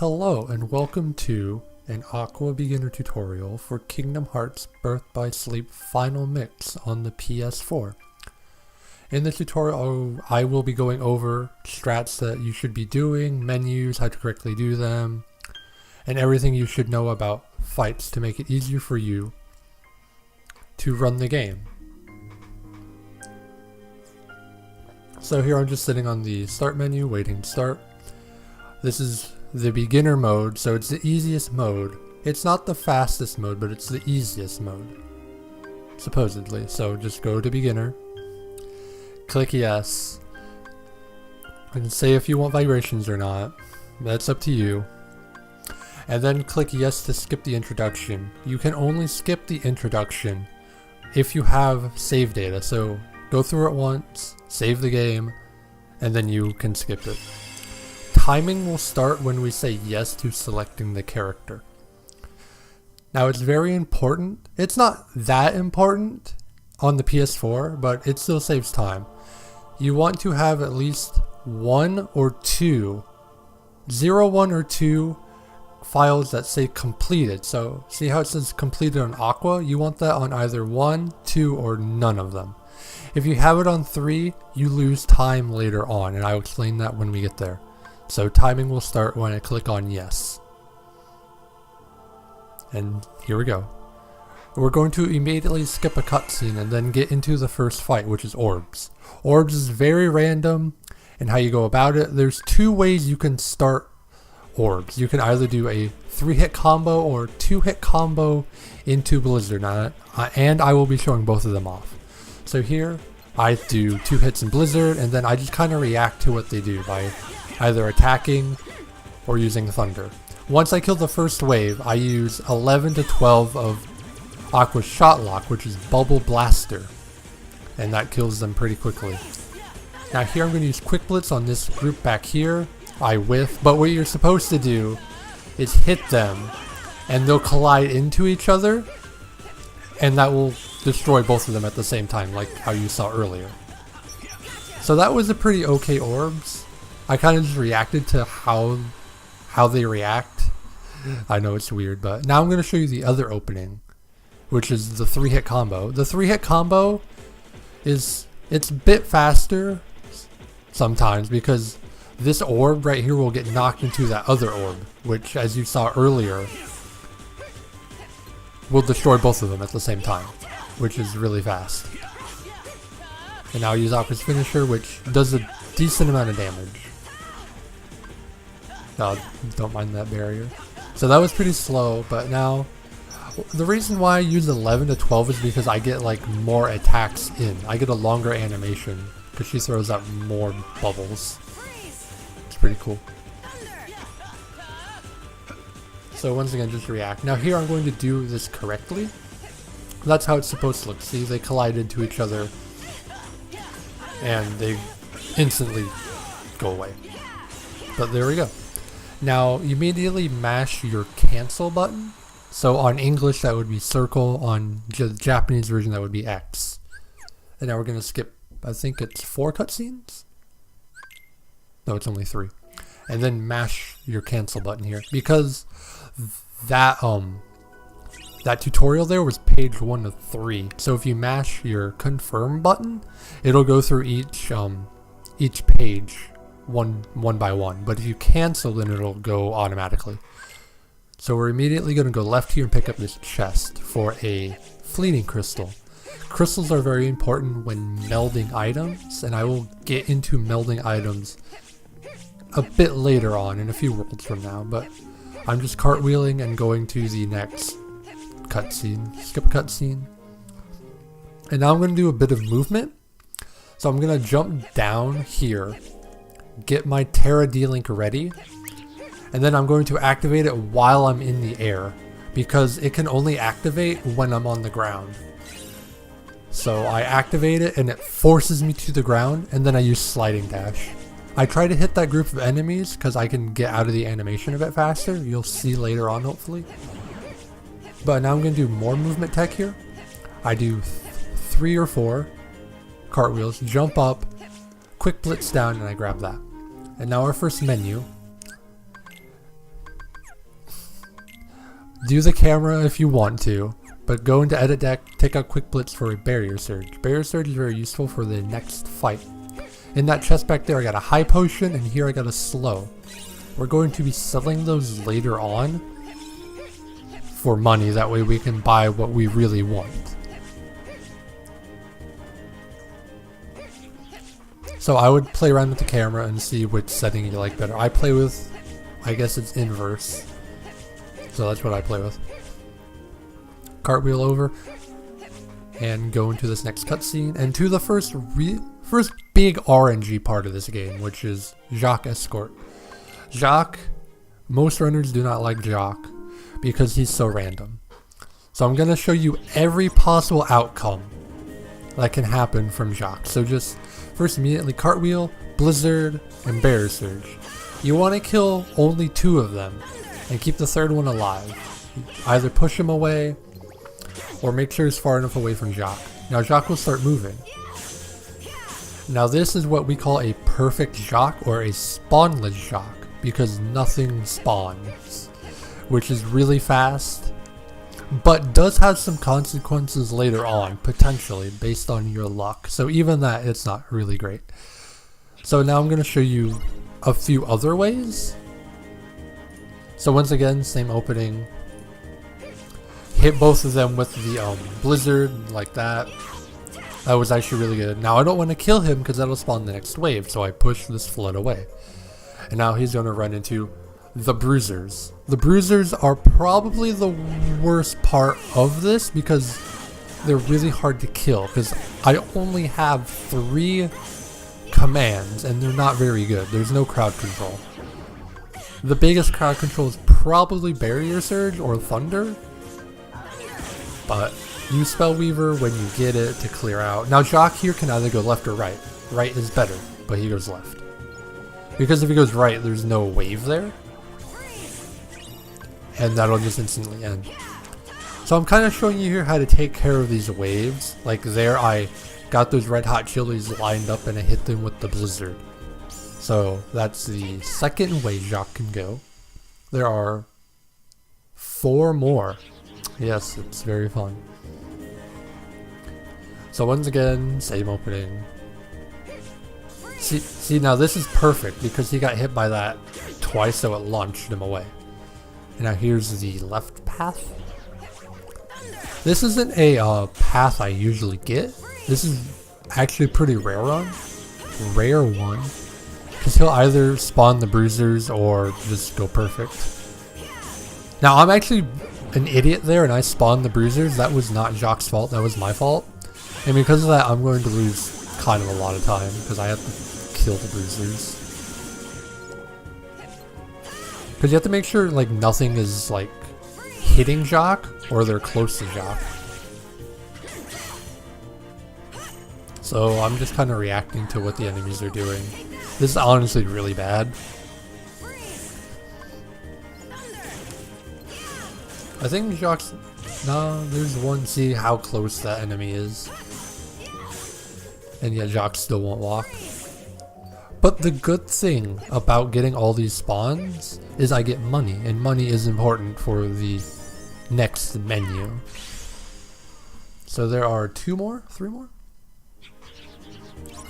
Hello and welcome to an Aqua beginner tutorial for Kingdom Hearts Birth by Sleep Final Mix on the PS4. In this tutorial I will be going over strats that you should be doing, menus, how to correctly do them, and everything you should know about fights to make it easier for you to run the game. So here I'm just sitting on the start menu waiting to start. This is the beginner mode, so it's the easiest mode. It's not the fastest mode, but it's the easiest mode, supposedly. So just go to beginner, click yes, and say if you want vibrations or not. That's up to you. And then click yes to skip the introduction. You can only skip the introduction if you have save data, so go through it once, save the game, and then you can skip it. Timing will start when we say yes to selecting the character. Now it's very important. It's not that important on the PS4, but it still saves time. You want to have at least 1 or 2, 0, 1 or 2 files that say completed. So see how it says completed on Aqua? You want that on either 1, 2, or none of them. If you have it on 3, you lose time later on, and I'll explain that when we get there. So timing will start when I click on yes. And here we go. We're going to immediately skip a cutscene and then get into the first fight, which is Orbs. Orbs is very random in how you go about it. There's 2 ways you can start Orbs. You can either do a 3-hit combo or 2-hit combo into Blizzard, and I will be showing both of them off. So here I do 2 hits in Blizzard, and then I just kind of react to what they do by either attacking or using thunder. Once I kill the first wave, I use 11 to 12 of Aqua's shot lock, which is Bubble Blaster, and that kills them pretty quickly. Now here I'm going to use Quick Blitz on this group back here. I whiff, but what you're supposed to do is hit them and they'll collide into each other, and that will destroy both of them at the same time, like how you saw earlier. So that was a pretty okay Orbs. I kind of just reacted to how they react. I know it's weird, but now I'm going to show you the other opening, which is the 3-hit combo. The 3-hit combo it's a bit faster sometimes because this orb right here will get knocked into that other orb, which, as you saw earlier, will destroy both of them at the same time, which is really fast. And now I use Aqua's finisher, which does a decent amount of damage. No, don't mind that barrier. So that was pretty slow, but now the reason why I use 11 to 12 is because I get like more attacks in. I get a longer animation because she throws out more bubbles. It's pretty cool. So once again, just react. Now here I'm going to do this correctly. That's how it's supposed to look. See, they collide into each other and they instantly go away. But there we go. Now immediately mash your cancel button. So on English that would be circle, on the Japanese version that would be X. And now we're going to skip, I think it's 4 cutscenes? No, it's only 3. And then mash your cancel button here, because that tutorial there was page 1 of 3. So if you mash your confirm button, it'll go through each page one by one, but if you cancel, then it'll go automatically. So we're immediately going to go left here and pick up this chest for a fleeting crystal. Crystals are very important when melding items, and I will get into melding items a bit later on in a few worlds from now, but I'm just cartwheeling and going to the next cutscene. Skip a cutscene. And now I'm going to do a bit of movement. So I'm going to jump down here, get my Terra D-Link ready, and then I'm going to activate it while I'm in the air, because it can only activate when I'm on the ground. So I activate it and it forces me to the ground, and then I use sliding dash. I try to hit that group of enemies because I can get out of the animation a bit faster. You'll see later on, hopefully. But now I'm going to do more movement tech here. I do 3 or 4 cartwheels, jump up, quick blitz down, and I grab that. And now our first menu. do the camera if you want to, but go into edit deck, take out quick blitz for a barrier surge. Barrier surge is very useful for the next fight. In that chest back there I got a high potion, and here I got a slow. We're going to be selling those later on for money, that way we can buy what we really want. So I would play around with the camera and see which setting you like better. I play with, I guess it's inverse. So that's what I play with. Cartwheel over and go into this next cutscene and to the first big RNG part of this game, which is Jaq Escort. Jaq, most runners do not like Jaq because he's so random. So I'm going to show you every possible outcome that can happen from Jaq. So just first immediately cartwheel, blizzard, and barrier surge. You want to kill only 2 of them and keep the third one alive. Either push him away or make sure he's far enough away from Jaq. Now Jaq will start moving. Now this is what we call a perfect Jaq or a spawnless Jaq because nothing spawns, which is really fast, but does have some consequences later on, potentially, based on your luck. So even that, it's not really great. So now I'm going to show you a few other ways. So once again, same opening. Hit both of them with the blizzard, like that. That was actually really good. Now I don't want to kill him because that'll spawn the next wave, so I push this flood away. And now he's going to run into the bruisers. The bruisers are probably the worst part of this because they're really hard to kill because I only have 3 commands and they're not very good. There's no crowd control. The biggest crowd control is probably barrier surge or thunder, but use spell weaver when you get it to clear out. Now Jaq here can either go left or right. Right is better, but he goes left. Because if he goes right, there's no wave there. And that'll just instantly end. So I'm kind of showing you here how to take care of these waves. Like there I got those red hot chilies lined up and I hit them with the blizzard. So that's the second way Jaq can go. There are 4 more. Yes, it's very fun. So once again, same opening. See now this is perfect because he got hit by that twice, so it launched him away. And now here's the left path. This isn't a path I usually get. This is actually a pretty rare one. Because he'll either spawn the bruisers or just go perfect. Now I'm actually an idiot there and I spawned the bruisers. That was not Jaq's fault, that was my fault. And because of that I'm going to lose kind of a lot of time because I have to kill the bruisers. Because you have to make sure like nothing is like hitting Jaq or they're close to Jaq. So I'm just kind of reacting to what the enemies are doing. This is honestly really bad. I think Jaq's... No, there's one. See how close that enemy is. And yet Jaq still won't walk. But the good thing about getting all these spawns is I get money. And money is important for the next menu. So there are 2 more? 3 more?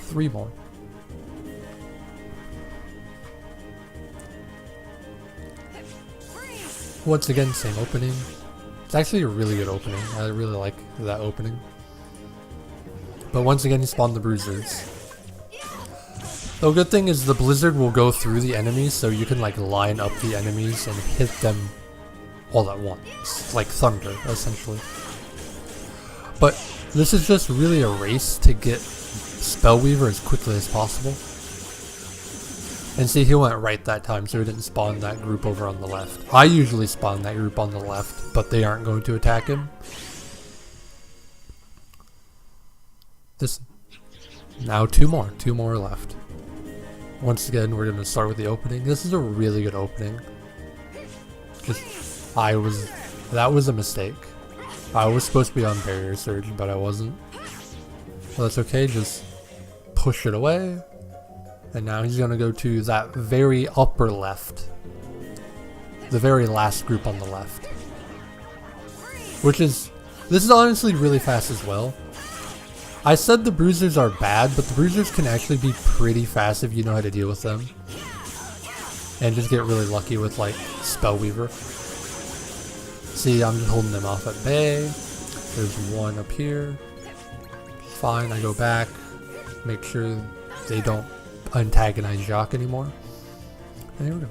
3 more. Once again, same opening. It's actually a really good opening. I really like that opening. But once again, you spawn the bruisers. The good thing is the blizzard will go through the enemies, so you can like line up the enemies and hit them all at once. Like thunder, essentially. But this is just really a race to get Spellweaver as quickly as possible. And see, he went right that time, so he didn't spawn that group over on the left. I usually spawn that group on the left, but they aren't going to attack him. This... Now 2 more. 2 more left. Once again, we're going to start with the opening. This is a really good opening. That was a mistake. I was supposed to be on Barrier Surge, but I wasn't. Well, that's okay, just push it away. And now he's going to go to that very upper left. The very last group on the left. this is honestly really fast as well. I said the bruisers are bad, but the bruisers can actually be pretty fast if you know how to deal with them. And just get really lucky with like Spellweaver. See, I'm just holding them off at bay. There's one up here. Fine, I go back. Make sure they don't antagonize Jaq anymore. And there we go.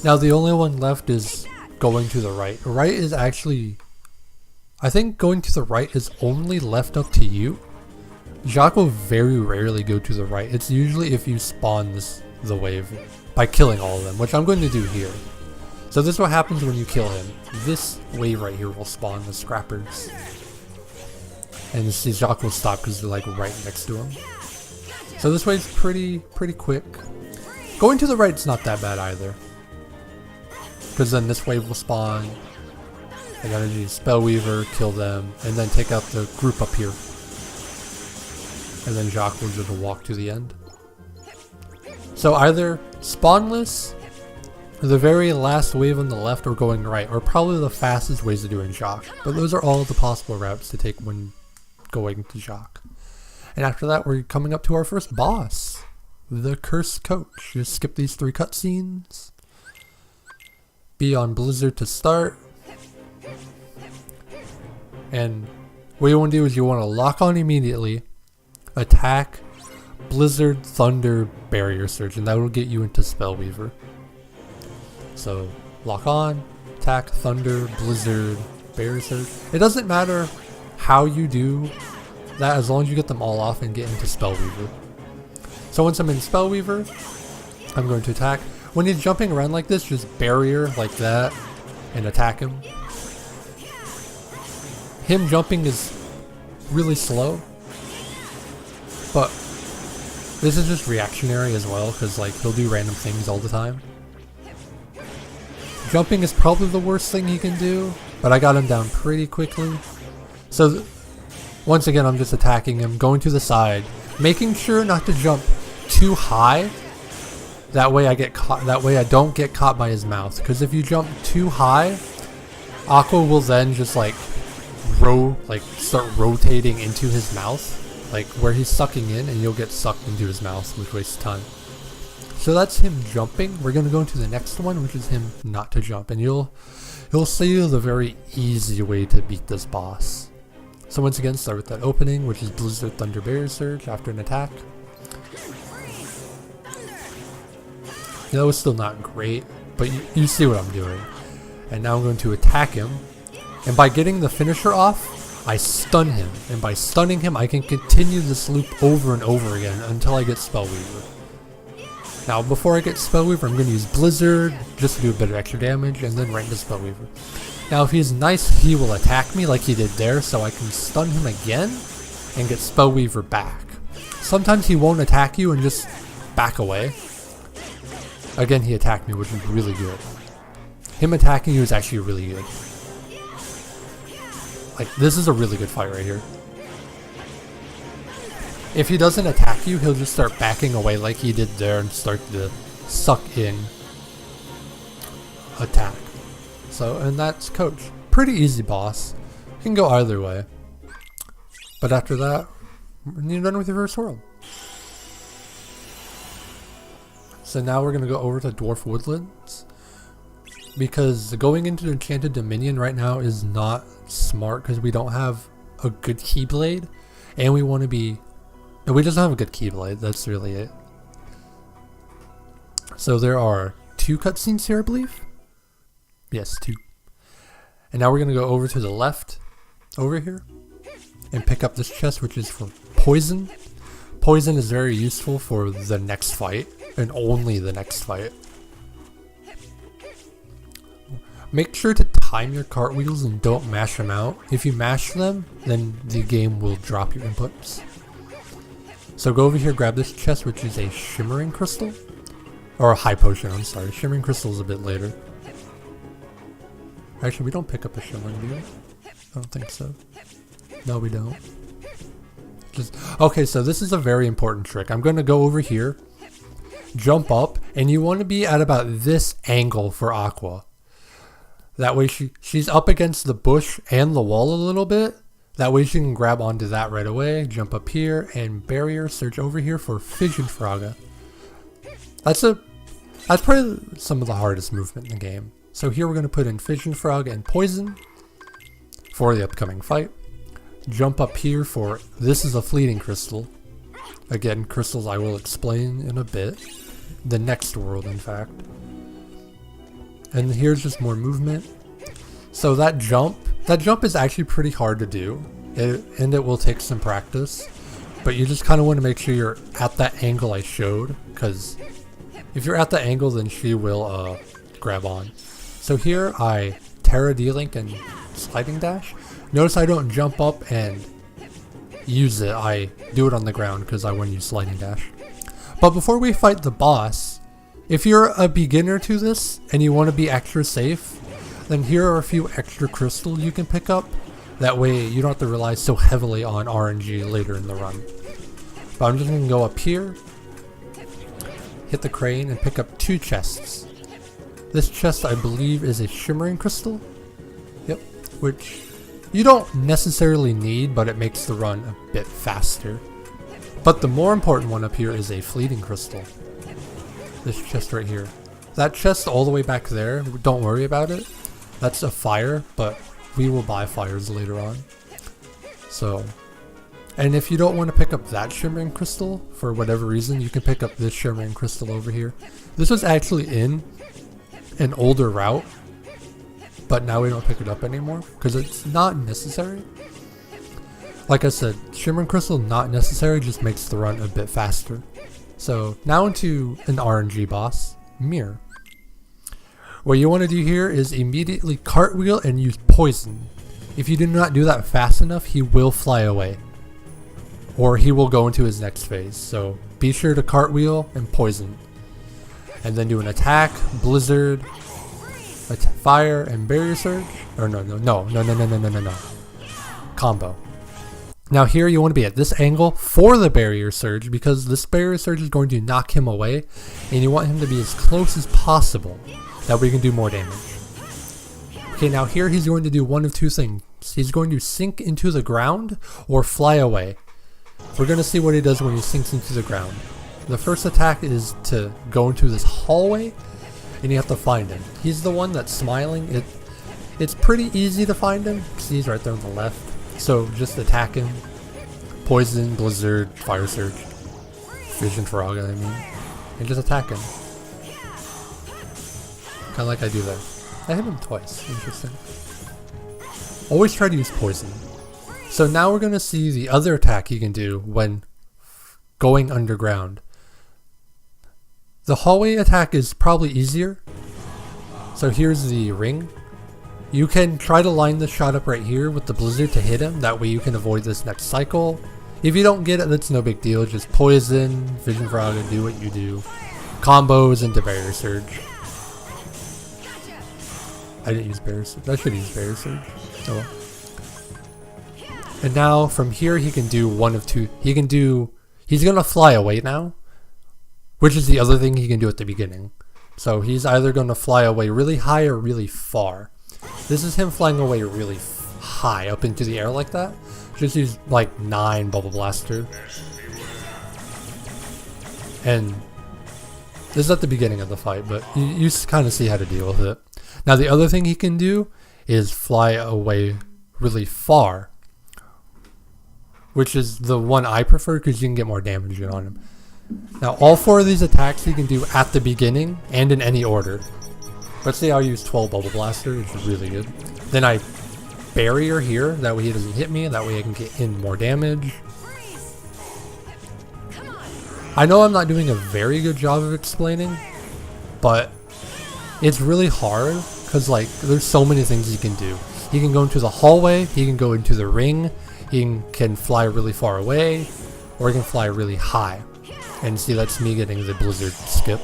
Now the only one left is going to the right. Right is actually... I think going to the right is only left up to you. Jaq will very rarely go to the right. It's usually if you spawn the wave by killing all of them, which I'm going to do here. So this is what happens when you kill him. This wave right here will spawn the scrappers. And see, Jaq will stop because they're like right next to him. So this wave's pretty quick. Going to the right's not that bad either. Because then this wave will spawn. I gotta do Spellweaver, kill them, and then take out the group up here. And then Jaq will just walk to the end. So either spawnless, the very last wave on the left, or going right, are probably the fastest ways to do in Jaq. But those are all the possible routes to take when going to Jaq. And after that, we're coming up to our first boss, the Cursed Coach. Just skip these 3 cutscenes. Be on Blizzard to start. And what you want to do is you want to lock on immediately, attack, Blizzard, Thunder, Barrier Surge, and that will get you into Spellweaver. So lock on, attack, Thunder, Blizzard, Barrier Surge. It doesn't matter how you do that as long as you get them all off and get into Spellweaver. So once I'm in Spellweaver, I'm going to attack. When he's jumping around like this, just Barrier like that and attack him. Him jumping is really slow, but this is just reactionary as well because like he'll do random things all the time. Jumping is probably the worst thing he can do, but I got him down pretty quickly. So once again, I'm just attacking him, going to the side, making sure not to jump too high. That way I get caught. That way I don't get caught by his mouth. Because if you jump too high, Aqua will then just like start rotating into his mouth, like where he's sucking in, and you'll get sucked into his mouth, which wastes time. So that's him jumping. We're gonna go into the next one, which is him not to jump, and you'll see the very easy way to beat this boss. So once again, start with that opening, which is Blizzard, Thunder, Barrier Surge after an attack. That was still not great, but you see what I'm doing. And now I'm going to attack him. And by getting the finisher off, I stun him. And by stunning him, I can continue this loop over and over again until I get Spellweaver. Now, before I get Spellweaver, I'm going to use Blizzard just to do a bit of extra damage, and then right into Spellweaver. Now, if he's nice, he will attack me like he did there, so I can stun him again and get Spellweaver back. Sometimes he won't attack you and just back away. Again, he attacked me, which is really good. Him attacking you is actually really good. Like, this is a really good fight right here. If he doesn't attack you, he'll just start backing away like he did there and start to suck in attack. So, and that's Coach. Pretty easy boss. You can go either way. But after that, you're done with your first world. So now we're going to go over to Dwarf Woodlands. Because going into the Enchanted Dominion right now is not smart because we don't have a good Keyblade. And we want to be... we just don't have a good Keyblade, that's really it. So there are 2 cutscenes here, I believe? Yes, 2. And now we're going to go over to the left, over here, and pick up this chest, which is for poison. Poison is very useful for the next fight, and only the next fight. Make sure to time your cartwheels and don't mash them out. If you mash them, then the game will drop your inputs. So go over here, grab this chest, which is a Shimmering Crystal. Or a High Potion, I'm sorry. Shimmering Crystal is a bit later. Actually, we don't pick up a Shimmering, do we? I don't think so. No, we don't. Okay, so this is a very important trick. I'm going to go over here, jump up, and you want to be at about this angle for Aqua. That way she's up against the bush and the wall a little bit. That way she can grab onto that right away, jump up here, and barrier surge over here for Fission Frogga. That's probably some of the hardest movement in the game. So here we're going to put in Fission Frog and Poison for the upcoming fight. Jump up here for, this is a fleeting crystal. Again, crystals I will explain in a bit. The next world, in fact. And here's just more movement. So that jump is actually pretty hard to do. And it will take some practice. But you just kind of want to make sure you're at that angle I showed. Because if you're at the angle, then she will grab on. So here I Terra D-Link and Sliding Dash. Notice I don't jump up and use it. I do it on the ground because I want to use Sliding Dash. But before we fight the boss, if you're a beginner to this and you want to be extra safe, then here are a few extra crystals you can pick up. That way you don't have to rely so heavily on RNG later in the run. But I'm just going to go up here, hit the crane, and pick up 2 chests. This chest I believe is a shimmering crystal. Yep, which you don't necessarily need, but it makes the run a bit faster. But the more important one up here is a fleeting crystal. This chest right here. That chest all the way back there, don't worry about it. That's a fire, but we will buy fires later on. So, and if you don't want to pick up that shimmering crystal, for whatever reason, you can pick up this shimmering crystal over here. This was actually in an older route, but now we don't pick it up anymore, because it's not necessary. Like I said, shimmering crystal not necessary, just makes the run a bit faster. So now into an RNG boss, Mirror. What you want to do here is immediately cartwheel and use poison. If you do not do that fast enough, he will fly away. Or he will go into his next phase. So be sure to cartwheel and poison. And then do an attack, blizzard, fire, and barrier surge. Or no. Combo. Now here you want to be at this angle for the barrier surge, because this barrier surge is going to knock him away, and you want him to be as close as possible. That way you can do more damage. Okay, now here he's going to do one of 2 things. He's going to sink into the ground or fly away. We're going to see what he does when he sinks into the ground. The first attack is to go into this hallway, and you have to find him. He's the one that's smiling. It's pretty easy to find him, because he's right there on the left. So just attack him. Poison, blizzard, fire surge. Fission Frogga, I mean. And just attack him. Kinda like I do there. I hit him twice. Interesting. Always try to use poison. So now we're going to see the other attack you can do when going underground. The hallway attack is probably easier. So here's the ring. You can try to line the shot up right here with the blizzard to hit him. That way you can avoid this next cycle. If you don't get it, that's no big deal. Just poison, Fission Frogga, do what you do. Combos into barrier surge. I didn't use barrier surge. I should use barrier surge. Oh well. And now from here he can do one of 2. He's gonna fly away now, which is the other thing he can do at the beginning. So he's either gonna fly away really high or really far. This is him flying away really high up into the air like that. Just use like 9 Bubble Blaster. And this is at the beginning of the fight, but you kind of see how to deal with it. Now the other thing he can do is fly away really far, which is the one I prefer because you can get more damage on him. Now all 4 of these attacks he can do at the beginning and in any order. Let's say I'll use 12 Bubble Blaster, which is really good. Then I barrier here, that way he doesn't hit me, that way I can get in more damage. I know I'm not doing a very good job of explaining, but it's really hard because like there's so many things he can do. He can go into the hallway, he can go into the ring, he can fly really far away, or he can fly really high. And see, that's me getting the blizzard skip.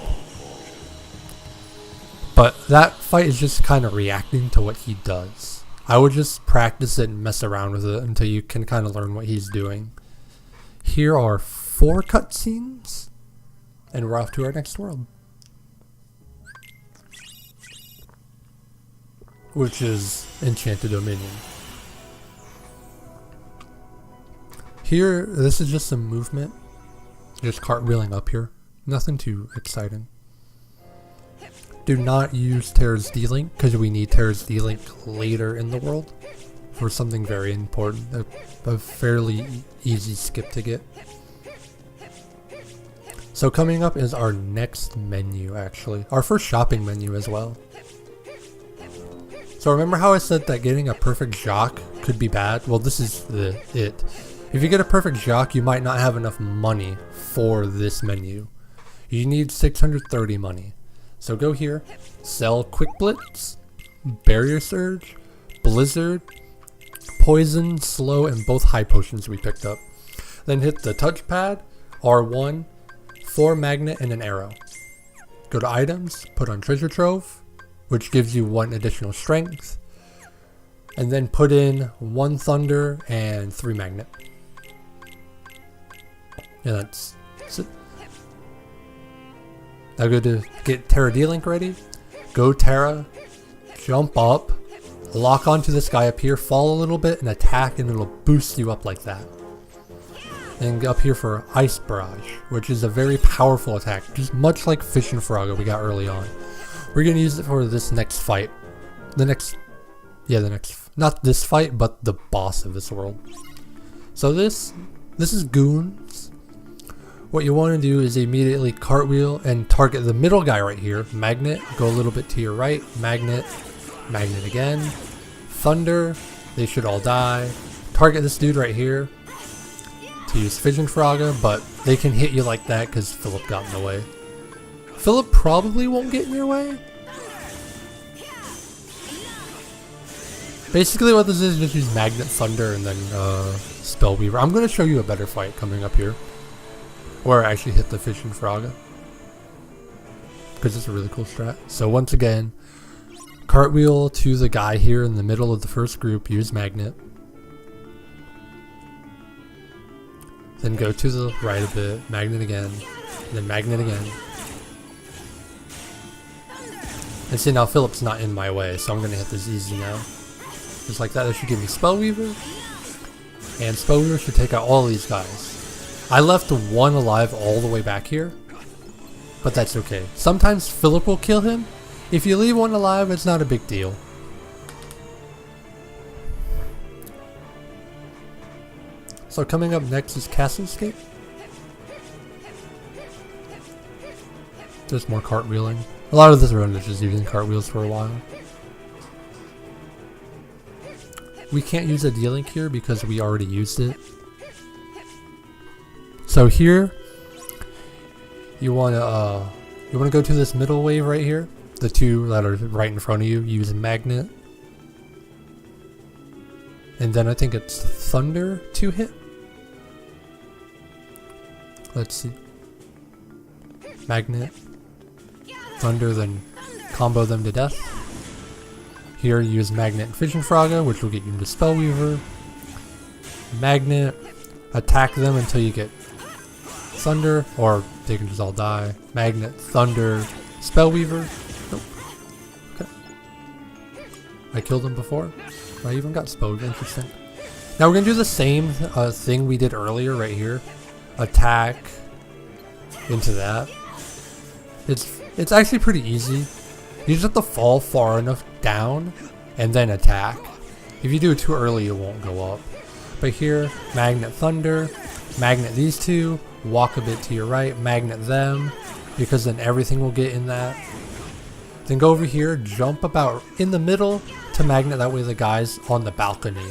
But that fight is just kind of reacting to what he does. I would just practice it and mess around with it until you can kind of learn what he's doing. Here are 4 cutscenes, and we're off to our next world. which is Enchanted Dominion. Here, this is just some movement. Just cartwheeling up here. Nothing too exciting. Do not use Terra's D-Link, because we need Terra's D-Link later in the world for something very important. A fairly easy skip to get. So coming up is our next menu, actually. Our first shopping menu as well. So remember how I said that getting a perfect Jaq could be bad? Well, this is it. If you get a perfect Jaq, you might not have enough money for this menu. You need 630 money. So go here, sell Quick Blitz, Barrier Surge, Blizzard, Poison, Slow, and both high potions we picked up. Then hit the touchpad, R1, 4 magnet, and an arrow. Go to items, put on Treasure Trove, which gives you 1 additional strength. And then put in 1 thunder and 3 magnet. And that's it. Now go to get Terra D-Link ready. Go Terra, jump up, lock onto this guy up here, fall a little bit, and attack, and it'll boost you up like that. And up here for Ice Barrage, which is a very powerful attack, just much like Fish and Frogger we got early on. We're going to use it for this next fight. Not this fight, but the boss of this world. So this is Goons. What you want to do is immediately cartwheel and target the middle guy right here. Magnet, go a little bit to your right. Magnet, magnet again. Thunder, they should all die. Target this dude right here to use Fission Frogger, but they can hit you like that because Philip got in the way. Philip probably won't get in your way. Basically what this is just use Magnet, Thunder, and then Spellweaver. I'm going to show you a better fight coming up here. Or actually hit the Fission Frogger, because it's a really cool strat. So once again, cartwheel to the guy here in the middle of the first group, use Magnet. Then go to the right a bit, Magnet again, and then Magnet again. And see, now Philip's not in my way, so I'm going to hit this easy now. Just like that. That should give me Spellweaver. And Spellweaver should take out all these guys. I left 1 alive all the way back here, but that's okay. Sometimes Philip will kill him. If you leave 1 alive, it's not a big deal. So coming up next is Castle Escape. There's more cartwheeling. A lot of this run is just using cartwheels for a while. We can't use a D-Link here because we already used it. So here, you wanna go to this middle wave right here. The 2 that are right in front of you. Use Magnet, and then I think it's Thunder to hit. Let's see. Magnet, Thunder, then combo them to death. Here, use Magnet and Fission Frogger, which will get you into Spellweaver. Magnet, attack them until you get Thunder, or they can just all die. Magnet, Thunder, Spellweaver. Nope. Okay. I killed them before. I even got Spellweaver. Interesting. Now we're going to do the same thing we did earlier right here. Attack into that. It's actually pretty easy. You just have to fall far enough down and then attack. If you do it too early, it won't go up. But here, Magnet Thunder, Magnet these 2, walk a bit to your right, Magnet them, because then everything will get in that. Then go over here, jump about in the middle to Magnet, that way the guys on the balcony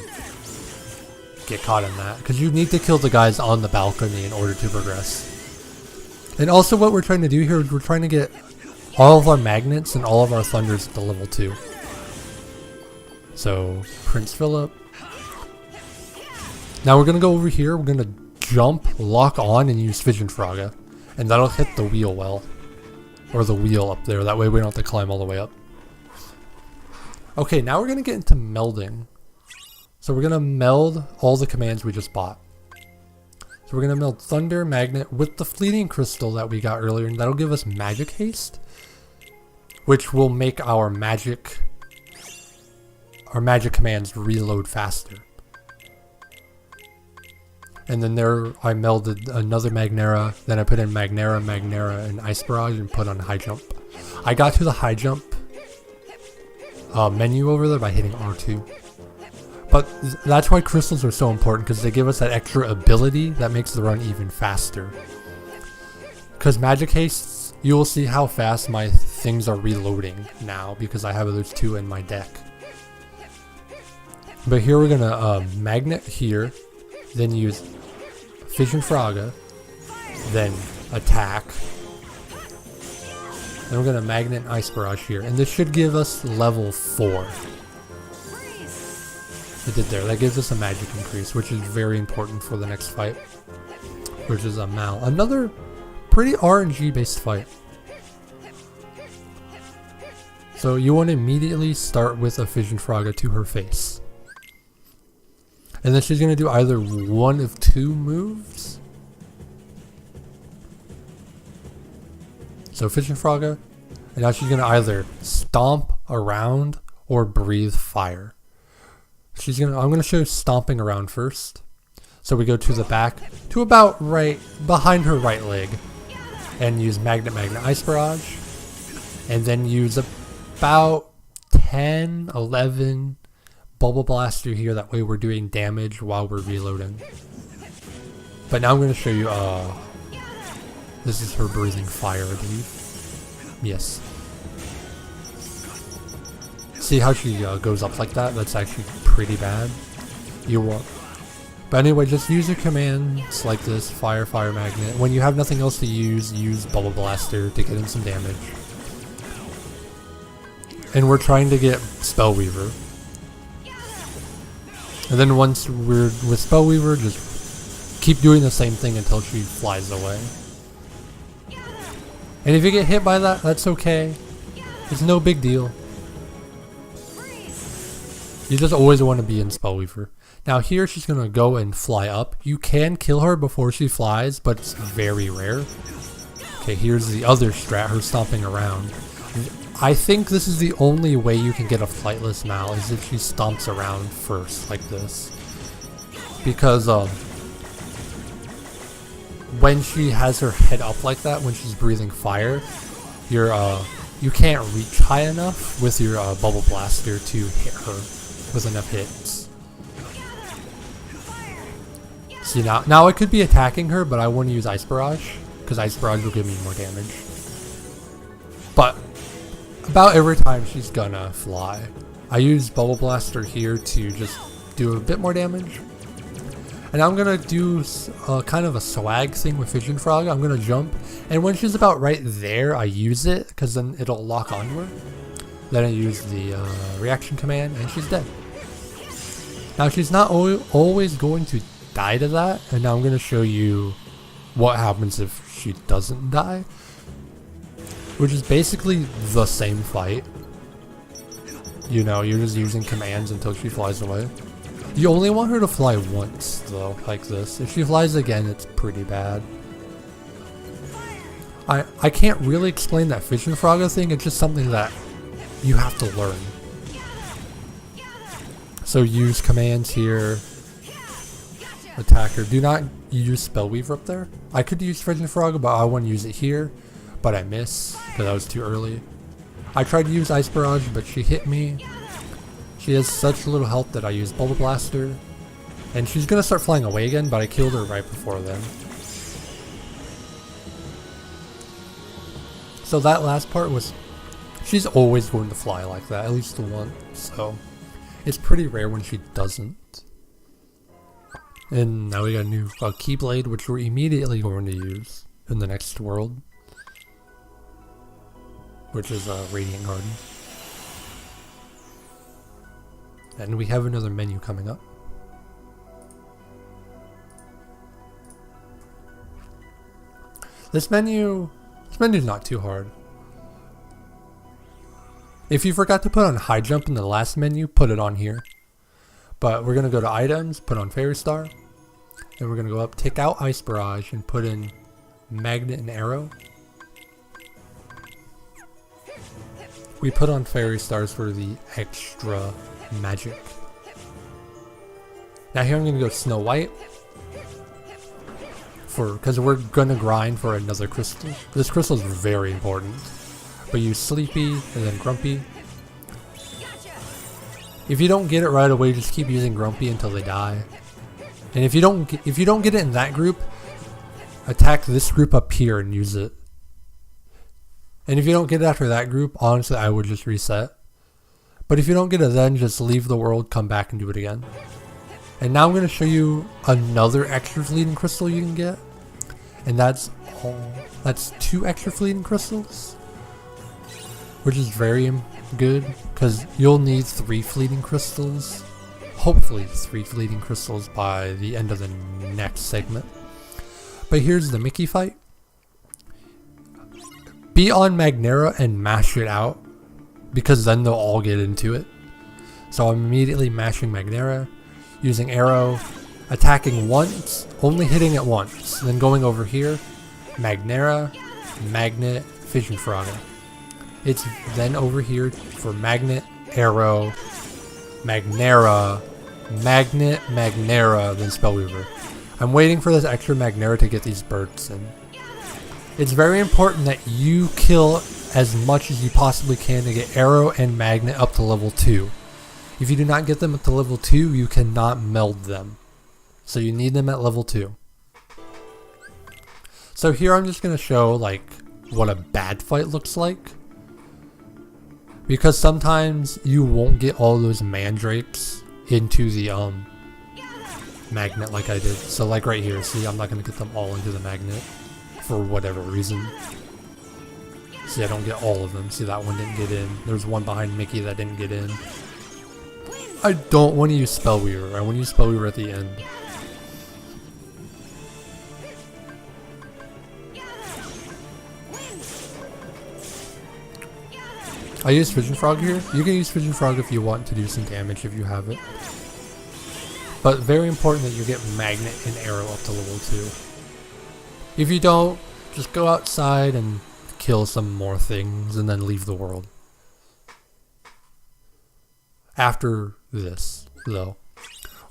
get caught in that. Because you need to kill the guys on the balcony in order to progress. And also what we're trying to do here is we're trying to get all of our Magnets and all of our Thunders at the level 2. So, Prince Philip. Now we're going to go over here, we're going to jump, lock on, and use Fission Frogger. And that'll hit the wheel well. Or the wheel up there, that way we don't have to climb all the way up. Okay, now we're going to get into melding. So we're going to meld all the commands we just bought. So we're going to meld Thunder, Magnet with the Fleeting Crystal that we got earlier, and that'll give us Magic Haste, which will make our magic our magic commands reload faster. And then there I melded another Magnera, then I put in Magnera, and Ice Barrage and put on High Jump. I got to the High Jump menu over there by hitting R2. But that's why crystals are so important, because they give us that extra ability that makes the run even faster. Because magic hastes, you will see how fast my things are reloading now, because I have those 2 in my deck. But here we're gonna magnet here, then use Fission Fraga, then attack. Then we're gonna magnet and Ice Barrage here, and this should give us level 4. It did there. That gives us a magic increase, which is very important for the next fight, which is a Mal. Another pretty RNG based fight. So you want to immediately start with a Fission Fraga to her face. And then she's going to do either one of 2 moves. So Fission Fraga, and now she's going to either stomp around or breathe fire. I'm going to show stomping around first. So we go to the back, to about right behind her right leg, and use Magnet Ice Barrage, and then use about 10, 11 Bubble Blaster here. That way we're doing damage while we're reloading. But now I'm going to show you, this is her breathing fire, I believe. Yes. See how she goes up like that? That's actually pretty bad. You won't. But anyway, just use your commands like this, fire, magnet. When you have nothing else to use Bubble Blaster to get in some damage. And we're trying to get Spellweaver. And then once we're with Spellweaver, just keep doing the same thing until she flies away. And if you get hit by that, that's okay. It's no big deal. You just always want to be in Spellweaver. Now here she's going to go and fly up. You can kill her before she flies, but it's very rare. Okay, here's the other strat, her stomping around. I think this is the only way you can get a flightless Mal, is if she stomps around first, like this. Because when she has her head up like that, when she's breathing fire, you can't reach high enough with your Bubble Blaster to hit her with enough hits. See, now I could be attacking her, but I want to use Ice Barrage, because Ice Barrage will give me more damage. But about every time she's gonna fly. I use Bubble Blaster here to just do a bit more damage. And I'm gonna do kind of a swag thing with Fission Frog. I'm gonna jump, and when she's about right there, I use it, because then it'll lock onto her. Then I use the reaction command, and she's dead. Now she's not always going to die to that, and now I'm going to show you what happens if she doesn't die. Which is basically the same fight. You know, you're just using commands until she flies away. You only want her to fly once, though, like this. If she flies again, it's pretty bad. I can't really explain that Fission Fraga thing, it's just something that you have to learn. So use commands here. Attacker. Do not use Spellweaver up there. I could use Fission Fraga, but I want to use it here. But I miss, because that was too early. I tried to use Ice Barrage, but she hit me. She has such little health that I used Bubble Blaster. And she's going to start flying away again, but I killed her right before then. So that last part was... She's always going to fly like that, at least once, so... It's pretty rare when she doesn't. And now we got a new Keyblade, which we're immediately going to use in the next world. Which is Radiant Garden. And we have another menu coming up. This menu's not too hard. If you forgot to put on High Jump in the last menu, put it on here. But we're going to go to Items, put on Fairy Star. And we're going to go up, take out Ice Barrage, and put in Magnet and Arrow. we put on fairy stars for the extra magic. Now here I'm going to go Snow White, because we're going to grind for another crystal. This crystal is very important. But use Sleepy and then Grumpy. If you don't get it right away, just keep using Grumpy until they die. And if you don't get it in that group, attack this group up here and use it. And if you don't get it after that group, honestly, I would just reset. But if you don't get it then, just leave the world, come back and do it again. And now I'm going to show you another extra fleeting crystal you can get. And that's 2 extra fleeting crystals. Which is very good, because you'll need 3 fleeting crystals. Hopefully 3 fleeting crystals by the end of the next segment. But here's the Mickey fight. Be on Magnera and mash it out, because then they'll all get into it. So I'm immediately mashing Magnera, using arrow, attacking once, only hitting it once, then going over here, Magnera, Magnet, Fission Frogger. It's then over here for Magnet, Arrow, Magnera, Magnet, Magnera, then Spellweaver. I'm waiting for this extra Magnera to get these birds in. It's very important that you kill as much as you possibly can to get Arrow and Magnet up to level 2. If you do not get them up to level 2, you cannot meld them. So you need them at level 2. So here I'm just going to show like what a bad fight looks like. Because sometimes you won't get all those mandrakes into the magnet like I did. So like right here, see, I'm not going to get them all into the magnet for whatever reason. See, I don't get all of them. See, that one didn't get in. There's one behind Mickey that didn't get in. I don't want to use Spellweaver. I want to use Spellweaver at the end. I use Fission Frog here. You can use Fission Frog if you want to do some damage if you have it. But very important that you get Magnet and Arrow up to level 2. If you don't, just go outside and kill some more things and then leave the world. After this, though,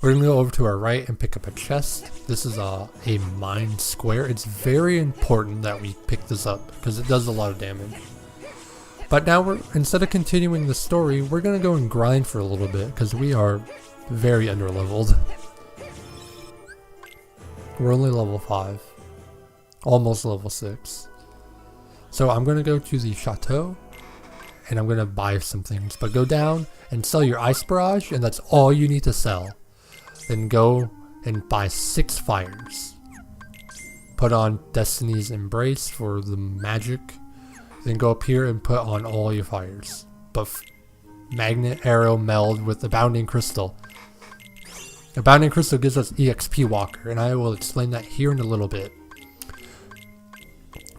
we're going to go over to our right and pick up a chest. This is a mine square. It's very important that we pick this up because it does a lot of damage. But now instead of continuing the story, we're going to go and grind for a little bit because we are very underleveled. We're only level 5. Almost level 6. So I'm going to go to the chateau and I'm going to buy some things. But go down and sell your Ice Barrage, and that's all you need to sell. Then go and buy 6 fires. Put on Destiny's Embrace for the magic. Then go up here and put on all your fires. But Magnet, Arrow, meld with Abounding Crystal. Abounding Crystal gives us EXP Walker, and I will explain that here in a little bit.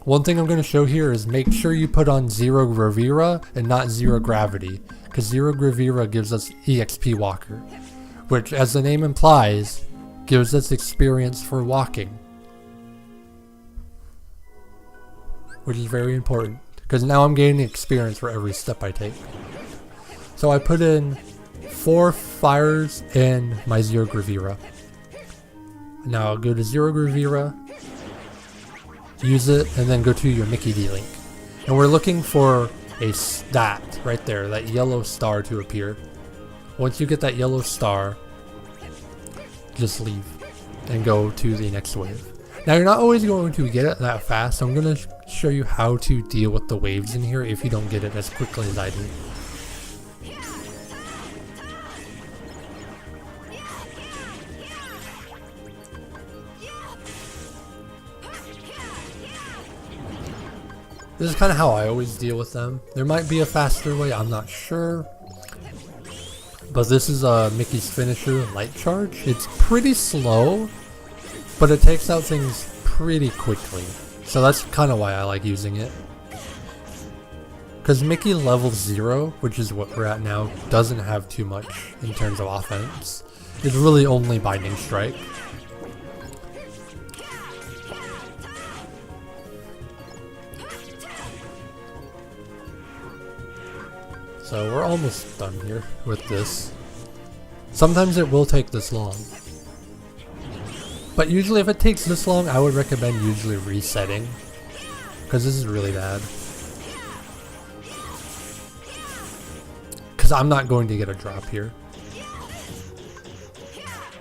One thing I'm going to show here is make sure you put on 0 Gravira and not 0 Gravity, because 0 Gravira gives us EXP Walker, which, as the name implies, gives us experience for walking. Which is very important, because now I'm gaining experience for every step I take. So I put in 4 fires and my 0 Gravira. Now I'll go to 0 Gravira, use it, and then go to your Mickey D-Link. And we're looking for a stat right there, that yellow star to appear. Once you get that yellow star, just leave and go to the next wave. Now you're not always going to get it that fast, so I'm going to show you how to deal with the waves in here if you don't get it as quickly as I do. This is kind of how I always deal with them. There might be a faster way, I'm not sure. But this is Mickey's finisher, Light Charge. It's pretty slow, but it takes out things pretty quickly. So that's kind of why I like using it. Because Mickey level 0, which is what we're at now, doesn't have too much in terms of offense. It's really only Binding Strike. So we're almost done here with this. Sometimes it will take this long. But usually if it takes this long, I would recommend usually resetting. Because this is really bad. Because I'm not going to get a drop here.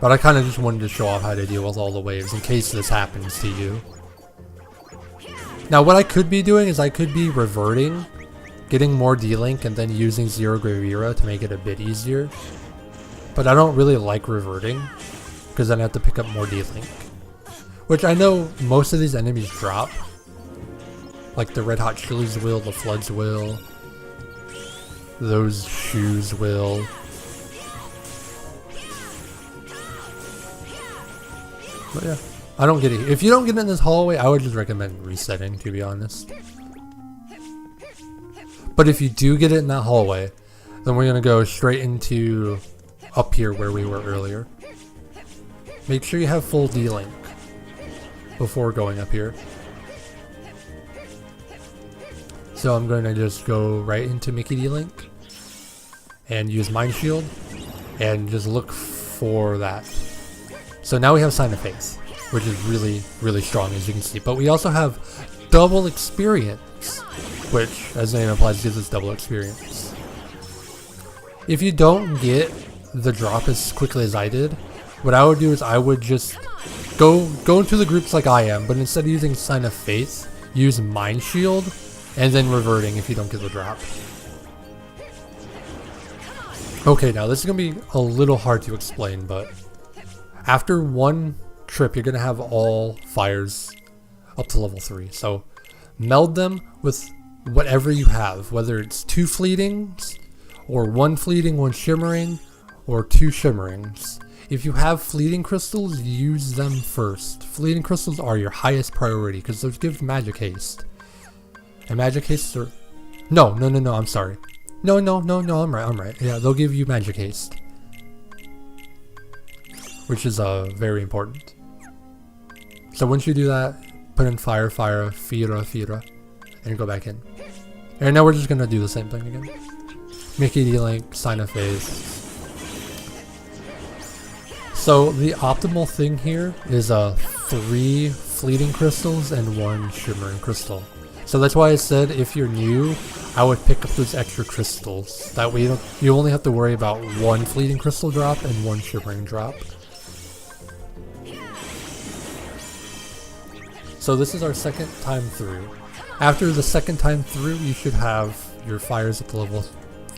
But I kind of just wanted to show off how to deal with all the waves in case this happens to you. Now what I could be doing is I could be reverting, getting more D-Link, and then using Zero Gravira to make it a bit easier. But I don't really like reverting, because then I have to pick up more D-Link. Which I know most of these enemies drop. Like the Red Hot Chilies will, the Floods will. Those shoes will. But yeah, I don't get it. If you don't get in this hallway, I would just recommend resetting, to be honest. But if you do get it in that hallway, then we're going to go straight into up here where we were earlier. Make sure you have full D-Link before going up here. So I'm going to just go right into Mickey D-Link and use Mind Shield and just look for that. So now we have Sign of Faith, which is really, really strong, as you can see. But we also have double experience, which, as the name implies, gives us double experience. If you don't get the drop as quickly as I did, what I would do is I would just go into the groups like I am, but instead of using Sign of Faith, use Mind Shield, and then reverting if you don't get the drop. Okay, now this is going to be a little hard to explain, but after one trip, you're going to have all fires up to level 3. So meld them with whatever you have, whether it's 2 fleetings, or 1 fleeting, 1 shimmering, or 2 shimmerings. If you have fleeting crystals, use them first. Fleeting crystals are your highest priority because those give magic haste. And magic haste are... No, I'm sorry. No, I'm right. Yeah, they'll give you magic haste. Which is very important. So once you do that, put in fire, Fira, and go back in. And now we're just going to do the same thing again. Mickey D-Link, Sign of Faith. So the optimal thing here is 3 fleeting crystals and 1 shimmering crystal. So that's why I said if you're new, I would pick up those extra crystals. That way you only have to worry about 1 fleeting crystal drop and 1 shimmering drop. So this is our second time through. After the second time through, you should have your fires at the level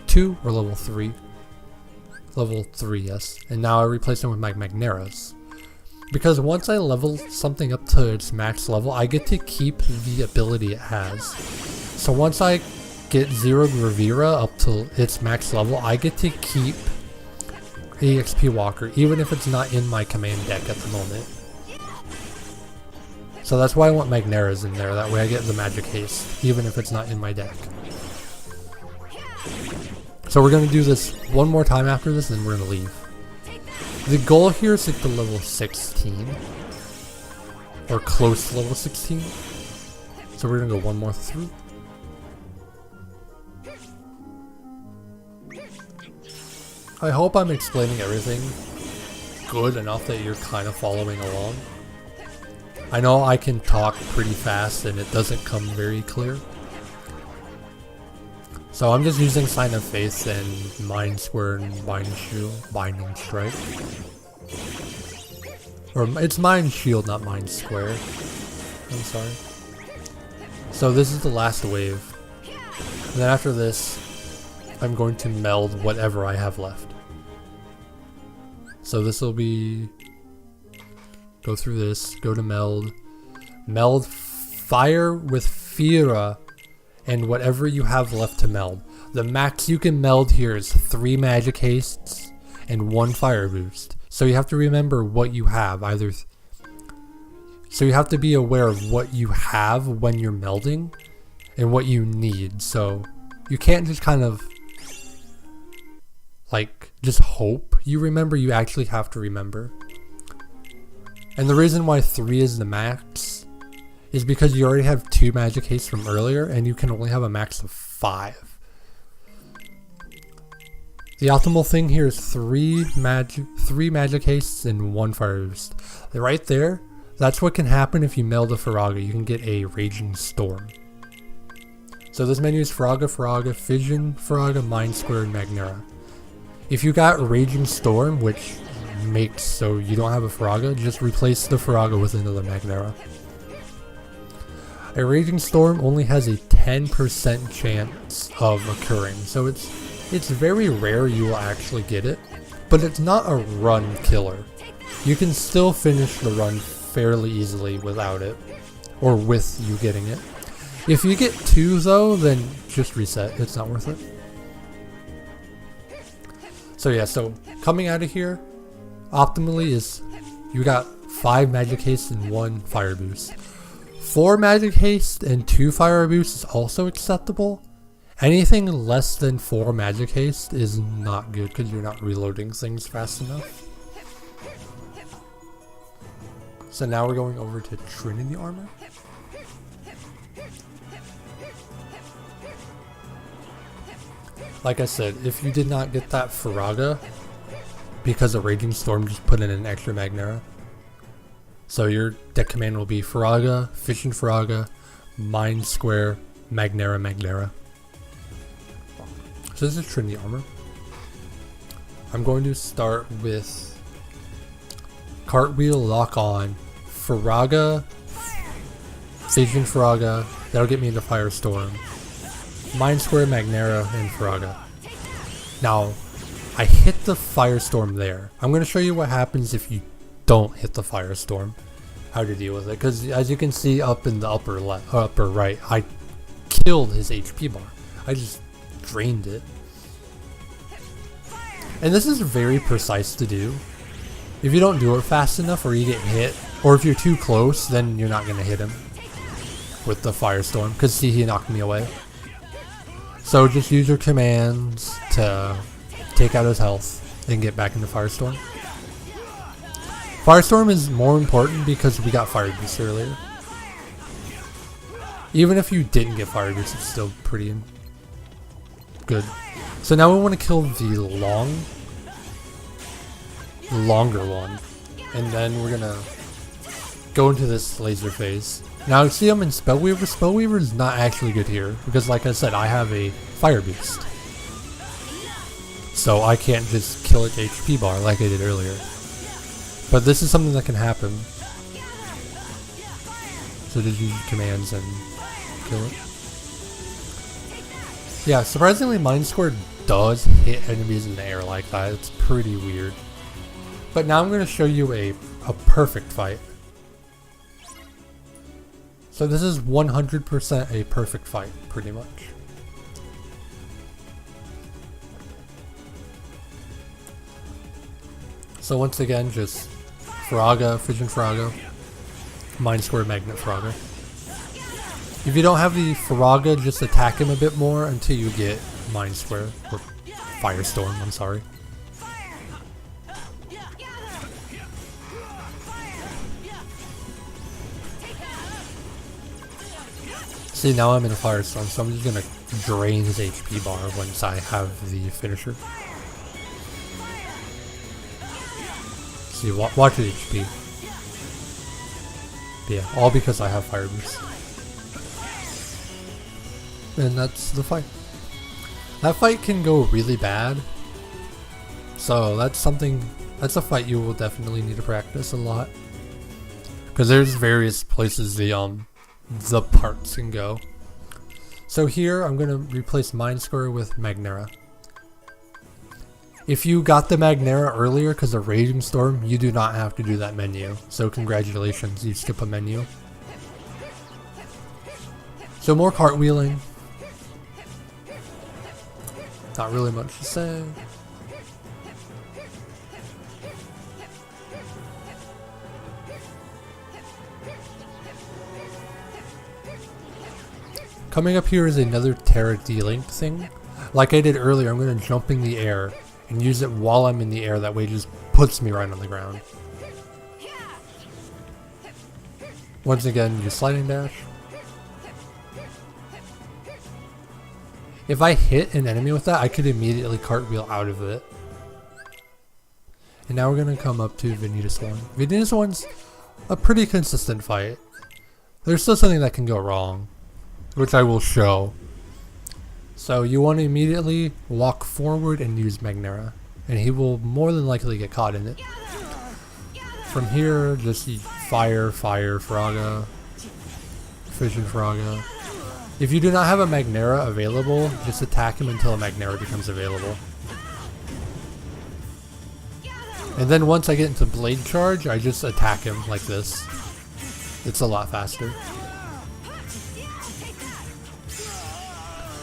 2 or level 3. Level 3, yes. And now I replace them with my Magneras. Because once I level something up to its max level, I get to keep the ability it has. So once I get Zero Gravira up to its max level, I get to keep EXP Walker, even if it's not in my command deck at the moment. So that's why I want Magneras in there, that way I get the magic haste, even if it's not in my deck. So we're going to do this one more time after this, and we're going to leave. The goal here is to get to level 16. Or close to level 16. So we're going to go one more through. I hope I'm explaining everything good enough that you're kind of following along. I know I can talk pretty fast and it doesn't come very clear. So I'm just using Sign of Faith and Mind Square and Binding Strike. Or it's Mind Shield, not Mind Square. I'm sorry. So this is the last wave. And then after this, I'm going to meld whatever I have left. So this will be... Go through this, go to meld. Meld fire with Fira and whatever you have left to meld. The max you can meld here is 3 magic hastes and 1 fire boost. So you have to remember what you have. So you have to be aware of what you have when you're melding and what you need. So you can't just kind of like just hope you remember. You actually have to remember. And the reason why 3 is the max is because you already have 2 magic hastes from earlier and you can only have a max of 5. The optimal thing here is three magic hastes and 1 fire boost. Right there, that's what can happen if you meld a Firaga. You can get a Raging Storm. So this menu is Firaga, Fission, Firaga, Mind Square, and Magnera. If you got Raging Storm, which makes so you don't have a Firaga, just replace the Firaga with another Magnera. A Raging Storm only has a 10% chance of occurring, so it's very rare you will actually get it, but it's not a run killer. You can still finish the run fairly easily without it, or with you getting it. If you get 2 though, then just reset, it's not worth it. So yeah, so coming out of here, optimally is you got 5 magic haste and 1 fire boost. 4 magic haste and 2 fire boost is also acceptable. Anything less than 4 magic haste is not good because you're not reloading things fast enough. So now we're going over to Trinity Armor. Like I said, if you did not get that Firaga, because of Raging Storm, just put in an extra Magnera. So your deck command will be Firaga, Fission Firaga, Mind Square, Magnera. So this is Trinity Armor. I'm going to start with Cartwheel, Lock On, Firaga, Fission Firaga, that'll get me into Firestorm, Mind Square, Magnera, and Firaga. Now, I hit the Firestorm there. I'm going to show you what happens if you don't hit the Firestorm, how to deal with it, because as you can see up in the upper right, I killed his HP bar. I just drained it. And this is very precise to do. If you don't do it fast enough or you get hit, or if you're too close, then you're not going to hit him with the Firestorm, because see, he knocked me away. So just use your commands to take out his health and get back into Firestorm. Firestorm is more important because we got Fire Boost earlier. Even if you didn't get Fire Boost, it's still pretty good. So now we want to kill the longer one. And then we're going to go into this laser phase. Now see, I'm in Spellweaver. Spellweaver is not actually good here because, like I said, I have a Fire Boost. So I can't just kill its HP bar like I did earlier. But this is something that can happen. So just use commands and kill it. Yeah, surprisingly Mind Square does hit enemies in the air like that. It's pretty weird. But now I'm going to show you a perfect fight. So this is 100% a perfect fight, pretty much. So once again, just Firaga, Fission Firaga, Mind Square, Magnet Firaga. If you don't have the Firaga, just attack him a bit more until you get Mind Square, or Firestorm, I'm sorry. See, now I'm in a Firestorm, so I'm just gonna drain his HP bar once I have the finisher. See, watch his HP. But yeah, all because I have Fire Boost. And that's the fight. That fight can go really bad. So that's a fight you will definitely need to practice a lot. Because there's various places the parts can go. So here I'm going to replace Mind Square with Magnera. If you got the Magnera earlier because of Raging Storm, you do not have to do that menu. So congratulations, you skip a menu. So more cartwheeling. Not really much to say. Coming up here is another Terra D-Link thing. Like I did earlier, I'm going to jump in the air and use it while I'm in the air. That way it just puts me right on the ground. Once again, use sliding dash. If I hit an enemy with that, I could immediately cartwheel out of it. And now we're going to come up to Vanitas I. Vanitas I's a pretty consistent fight. There's still something that can go wrong, which I will show. So you want to immediately walk forward and use Magnera, and he will more than likely get caught in it. From here, just fire, Fraga, Fission Fraga. If you do not have a Magnera available, just attack him until a Magnera becomes available. And then once I get into Blade Charge, I just attack him like this. It's a lot faster.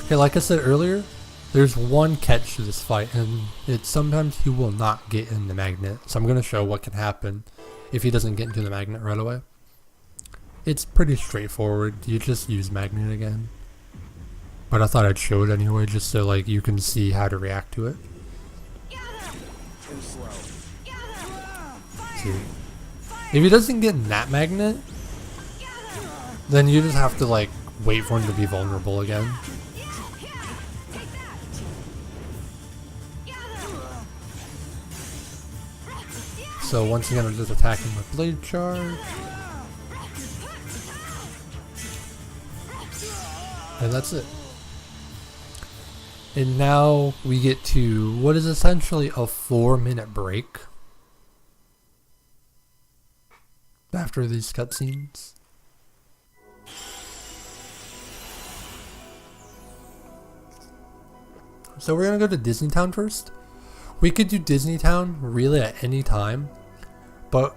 Okay, like I said earlier, there's one catch to this fight, and it's sometimes he will not get in the magnet. So I'm going to show what can happen if he doesn't get into the magnet right away. It's pretty straightforward. You just use magnet again. But I thought I'd show it anyway, just so like you can see how to react to it. See. If he doesn't get in that magnet, then you just have to like wait for him to be vulnerable again. So once again, I'm just attacking with Blade Charge. And that's it. And now we get to what is essentially a 4-minute break after these cutscenes. So we're gonna go to Disney Town first. We could do Disney Town really at any time, but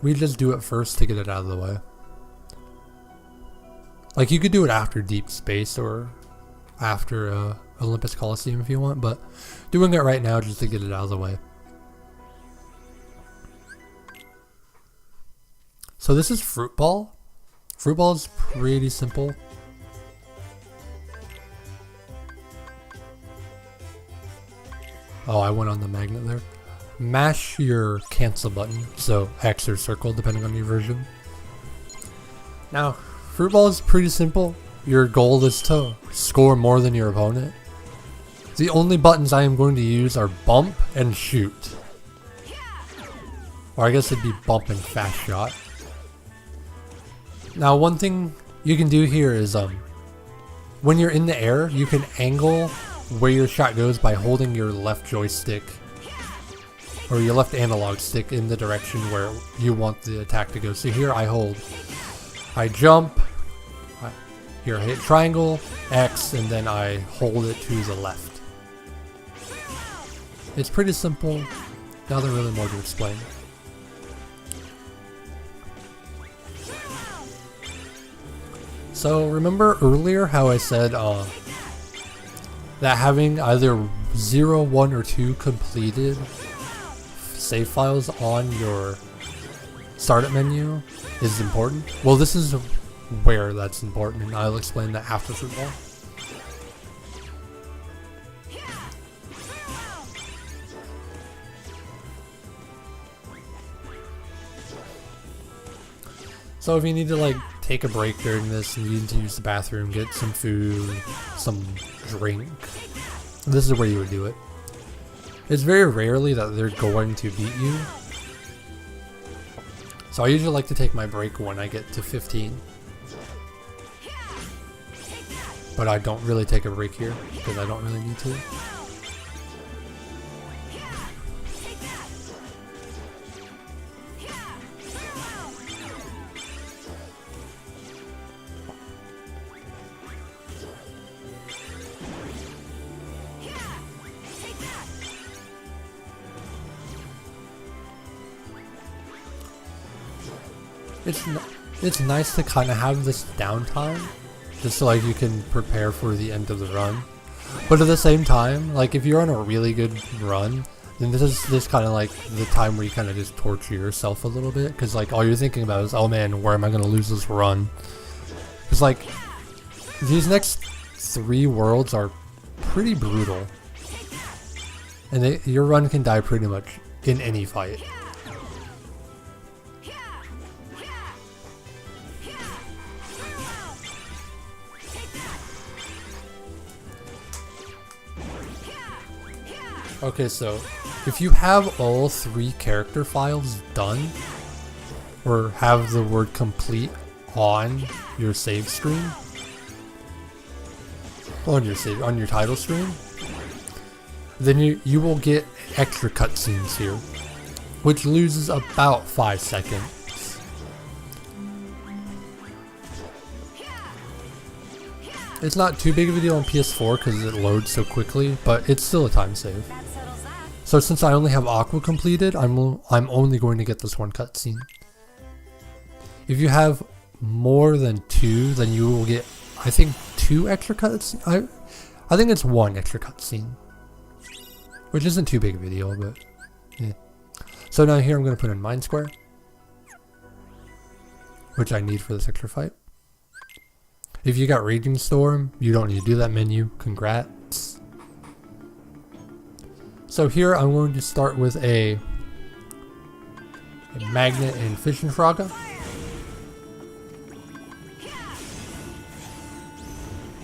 we just do it first to get it out of the way. Like you could do it after Deep Space or after Olympus Coliseum if you want, but doing it right now just to get it out of the way. So this is Fruitball. Fruitball is pretty simple. Oh, I went on the magnet there. Mash your cancel button, so X or circle depending on your version. Now, Fruitball is pretty simple. Your goal is to score more than your opponent. The only buttons I am going to use are bump and shoot. Or I guess it'd be bump and fast shot. Now one thing you can do here is when you're in the air, you can angle where your shot goes by holding your left joystick or your left analog stick in the direction where you want the attack to go. So here I jump, here I hit triangle, X, and then I hold it to the left. It's pretty simple, nothing really more to explain. So remember earlier how I said that having either 0, 1, or 2 completed save files on your startup menu is important? Well, this is where that's important, and I'll explain that after Fruitball. So if you need to like take a break during this and you need to use the bathroom, get some food, some drink, this is where you would do it. It's very rarely that they're going to beat you. So I usually like to take my break when I get to 15. But I don't really take a break here because I don't really need to. It's nice to kind of have this downtime, just so like you can prepare for the end of the run. But at the same time, like if you're on a really good run, then this is just kind of like the time where you kind of just torture yourself a little bit, because like all you're thinking about is, oh man, where am I going to lose this run? Because like these next 3 worlds are pretty brutal, and your run can die pretty much in any fight. Okay, so if you have all 3 character files done, or have the word complete on your save screen, on your title screen, then you will get extra cutscenes here, which loses about 5 seconds. It's not too big of a deal on PS4 because it loads so quickly, but it's still a time save. So since I only have Aqua completed, I'm only going to get this one cutscene. If you have more than 2, then you will get, I think, 2 extra cutscenes. I think it's 1 extra cutscene, which isn't too big of a deal, but yeah. So now here I'm going to put in Mind Square, which I need for this extra fight. If you got Raging Storm, you don't need to do that menu. Congrats. So here I'm going to start with a Magnet and Fission Frogga.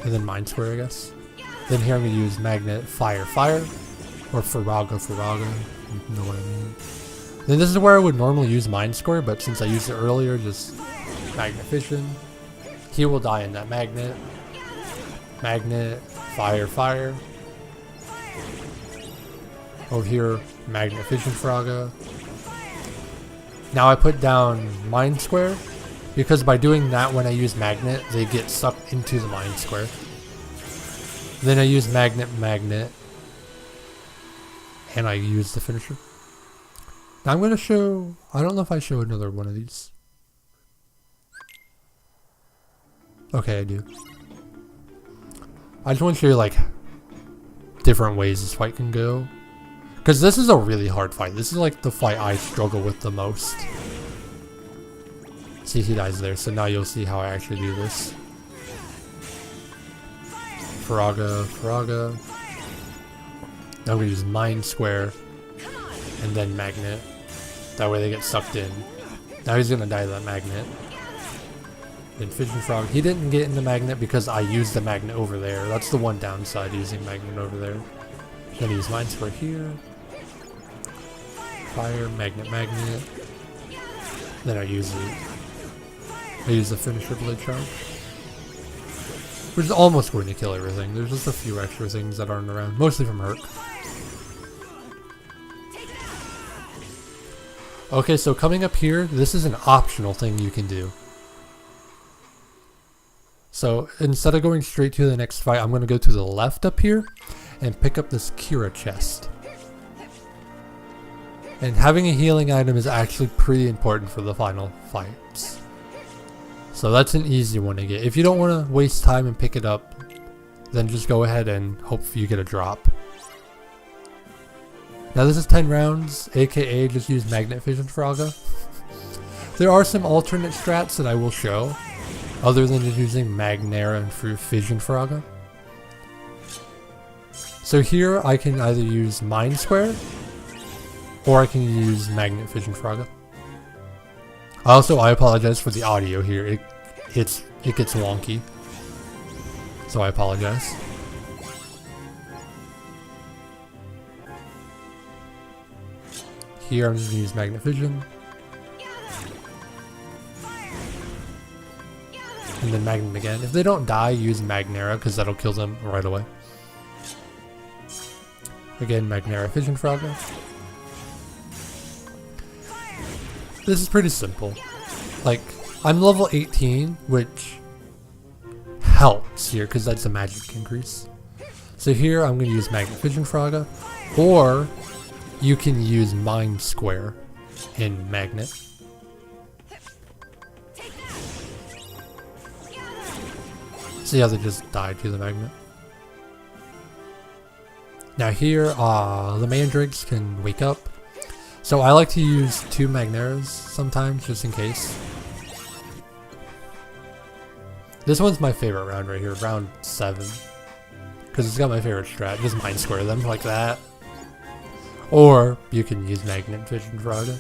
And then Mind Square, I guess. Then here I'm going to use Magnet, Fire, Fire. Or Frogga, you know what I mean. Then this is where I would normally use Mind Square, but since I used it earlier, just Magnet Fission. He will die in that Magnet. Magnet, Fire, Fire. Over here, Magnet Fission Frogga. Now I put down Mind Square, because by doing that when I use Magnet, they get sucked into the Mind Square. Then I use Magnet, and I use the finisher. Now I'm going to show, I don't know if I show another one of these. Okay, I do. I just want to show you like different ways this fight can go. Because this is a really hard fight. This is like the fight I struggle with the most. See, he dies there, so now you'll see how I actually do this. Frogga. Now I'm going to use Mind Square and then Magnet. That way they get sucked in. Now he's going to die to that Magnet. Then Fission Frog. He didn't get in the Magnet because I used the Magnet over there. That's the one downside using Magnet over there. Then I use Mind Square here. Fire, Magnet. Then I use the finisher Blade Charge. Which is almost going to kill everything. There's just a few extra things that aren't around. Mostly from Herc. Okay, so coming up here, this is an optional thing you can do. So instead of going straight to the next fight, I'm going to go to the left up here and pick up this Kira chest. And having a healing item is actually pretty important for the final fights. So that's an easy one to get. If you don't want to waste time and pick it up, then just go ahead and hope you get a drop. Now this is 10 rounds, aka just use Magnet Fission Frogga. There are some alternate strats that I will show, other than just using Magnera and Fission Frogga. So here I can either use Mind Square, or I can use Magnet Fission Frogga. Also, I apologize for the audio here. It gets wonky, so I apologize. Here I'm just going to use Magnet Fission. And then Magnet again. If they don't die, use Magnera, because that'll kill them right away. Again, Magnera Fission Frogga. This is pretty simple. Like, I'm level 18, which helps here, because that's a magic increase. So here I'm going to use Magnet Fission Frogga, or you can use Mind Square in Magnet. See how they just died to the Magnet. Now here, the Mandrakes can wake up. So I like to use 2 Magneras sometimes, just in case. This one's my favorite round right here, round 7. Because it's got my favorite strat, just Mind Square them like that. Or you can use Magnet Fission Frogga.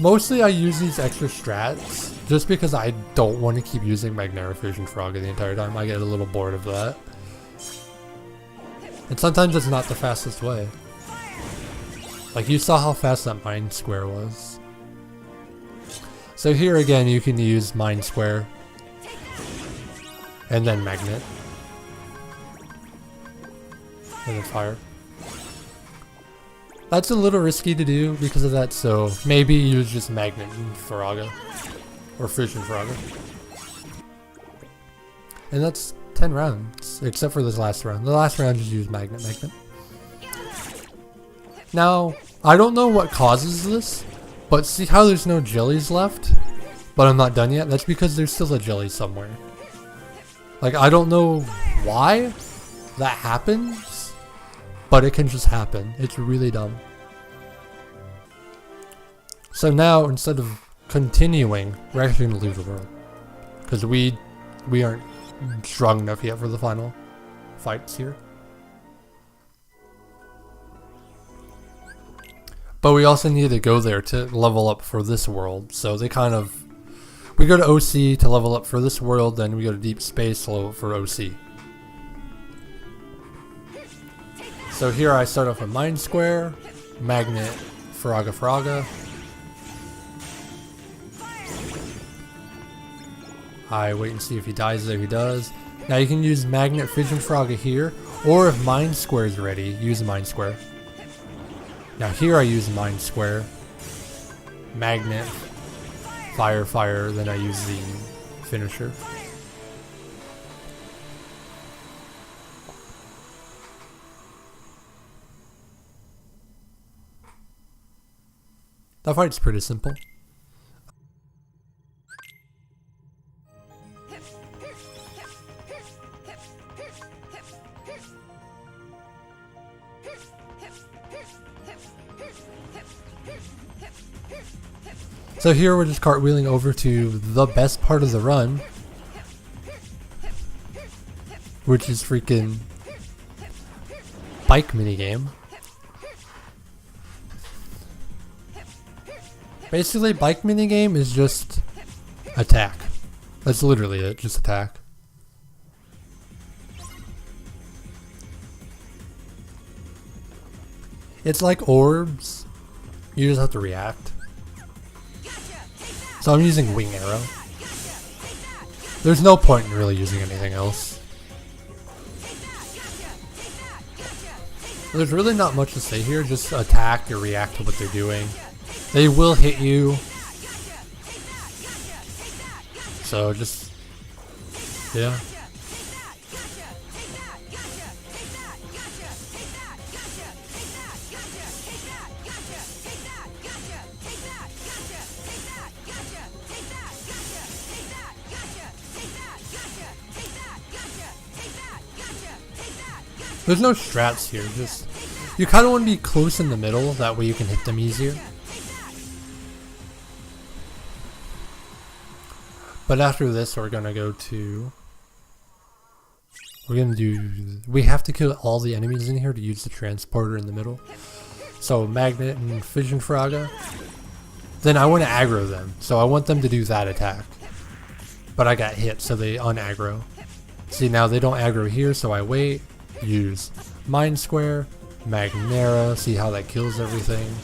Mostly I use these extra strats just because I don't want to keep using Magnera Fission Frogga the entire time. I get a little bored of that. And sometimes it's not the fastest way. Like you saw how fast that Mind Square was. So here again you can use Mind Square. And then Magnet. And then Fire. That's a little risky to do because of that, so maybe use just Magnet and Firaga. Or Fission Firaga. And that's 10 rounds, except for this last round. The last round just use Magnet. Now, I don't know what causes this, but see how there's no jellies left? But I'm not done yet? That's because there's still a jelly somewhere. Like, I don't know why that happens, but it can just happen. It's really dumb. So now, instead of continuing, we're actually going to leave the world. Because we aren't strong enough yet for the final fights here. But we also need to go there to level up for this world. So they kind of... We go to OC to level up for this world, then we go to Deep Space to level up for OC. So here I start off with Mind Square, Magnet, Firaga. I wait and see if he dies there, he does. Now you can use Magnet, Fission Firaga here, or if Mind Square is ready, use Mind Square. Now here I use Mind Square, Magnet, Fire, then I use the finisher. That fight's pretty simple. So here we're just cartwheeling over to the best part of the run, which is freaking bike minigame. Basically, bike minigame is just attack. That's literally it, just attack. It's like Orbs, you just have to react. So I'm using Wing Arrow. There's no point in really using anything else. There's really not much to say here, just attack or react to what they're doing. They will hit you. So just, yeah. There's no strats here, just you kind of want to be close in the middle, that way you can hit them easier. But after this we're gonna go to, we have to kill all the enemies in here to use the transporter in the middle. So Magnet and Fission Firaga. Then I want to aggro them, so I want them to do that attack. But I got hit, so they unaggro. See, now they don't aggro here, so I wait. Use Mind Square, Magnera, see how that kills everything.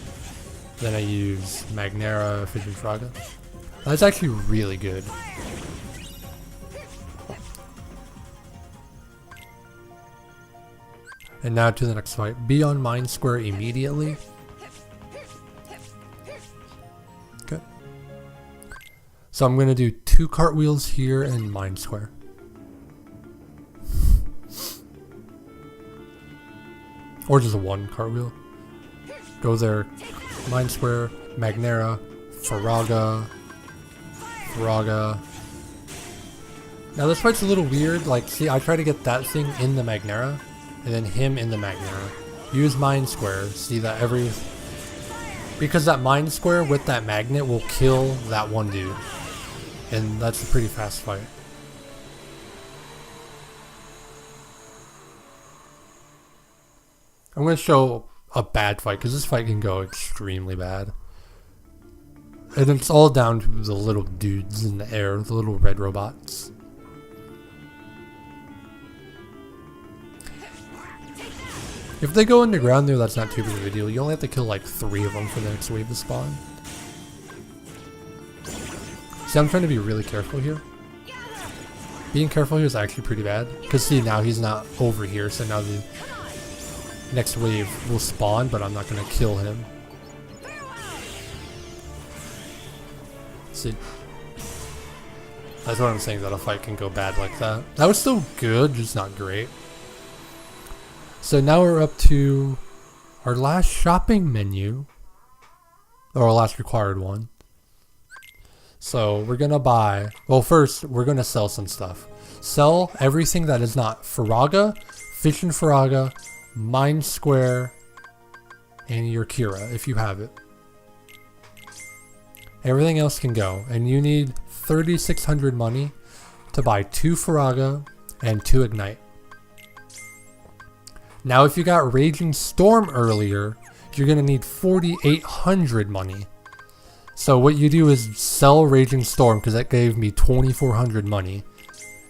Then I use Magnera, Fission Firaga. That's actually really good. And now to the next fight. Be on Mind Square immediately. Okay. So I'm going to do 2 cartwheels here and Mind Square. Or just 1 cartwheel. Go there, Mind Square, Magnera, Firaga. Now this fight's a little weird, like see I try to get that thing in the Magnera, and then him in the Magnera. Use Mind Square, see that because that Mind Square with that Magnet will kill that one dude. And that's a pretty fast fight. I'm going to show a bad fight, because this fight can go extremely bad. And it's all down to the little dudes in the air, the little red robots. If they go underground there, that's not too big of a deal. You only have to kill like 3 of them for the next wave to spawn. See, I'm trying to be really careful here. Being careful here is actually pretty bad. Because see, now he's not over here, so now the next wave will spawn, but I'm not going to kill him. See? That's what I'm saying, that a fight can go bad like that. That was still good, just not great. So now we're up to our last shopping menu. Or our last required one. So we're going to buy... Well, first, we're going to sell some stuff. Sell everything that is not Faraga, Fission Faraga, Mind Square, and your Kira, if you have it. Everything else can go. And you need 3,600 money to buy 2 Faraga and 2 Ignite. Now if you got Raging Storm earlier, you're going to need 4,800 money. So what you do is sell Raging Storm, because that gave me 2,400 money.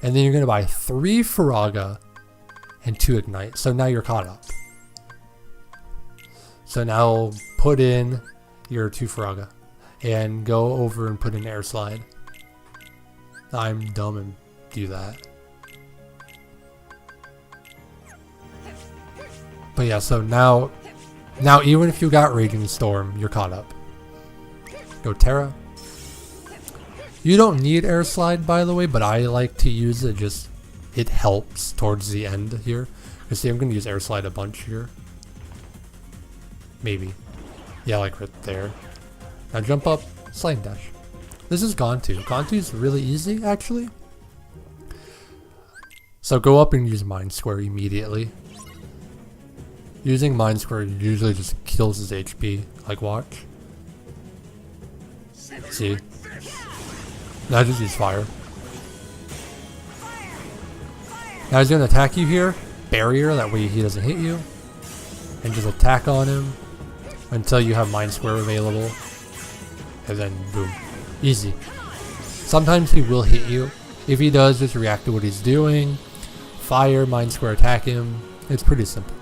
And then you're going to buy 3 Faraga and 2 Ignite. So now you're caught up. So now put in your 2 Faraga and go over and put in Air Slide. I'm dumb and do that. But yeah, so now even if you got Raging Storm, you're caught up. Go Terra. You don't need Air Slide, by the way, but I like to use it. Just it helps towards the end here. You see, I'm going to use Air Slide a bunch here. Maybe. Yeah, like right there. Now jump up, Slide Dash. This is Gantu. Gantu is really easy, actually. So go up and use Mind Square immediately. Using Mind Square usually just kills his HP. Like, watch. See? Now just use fire. Now he's going to attack you here. Barrier, that way he doesn't hit you. And just attack on him until you have Mind Square available. And then boom. Easy. Sometimes he will hit you. If he does, just react to what he's doing. Fire, Mind Square, attack him. It's pretty simple.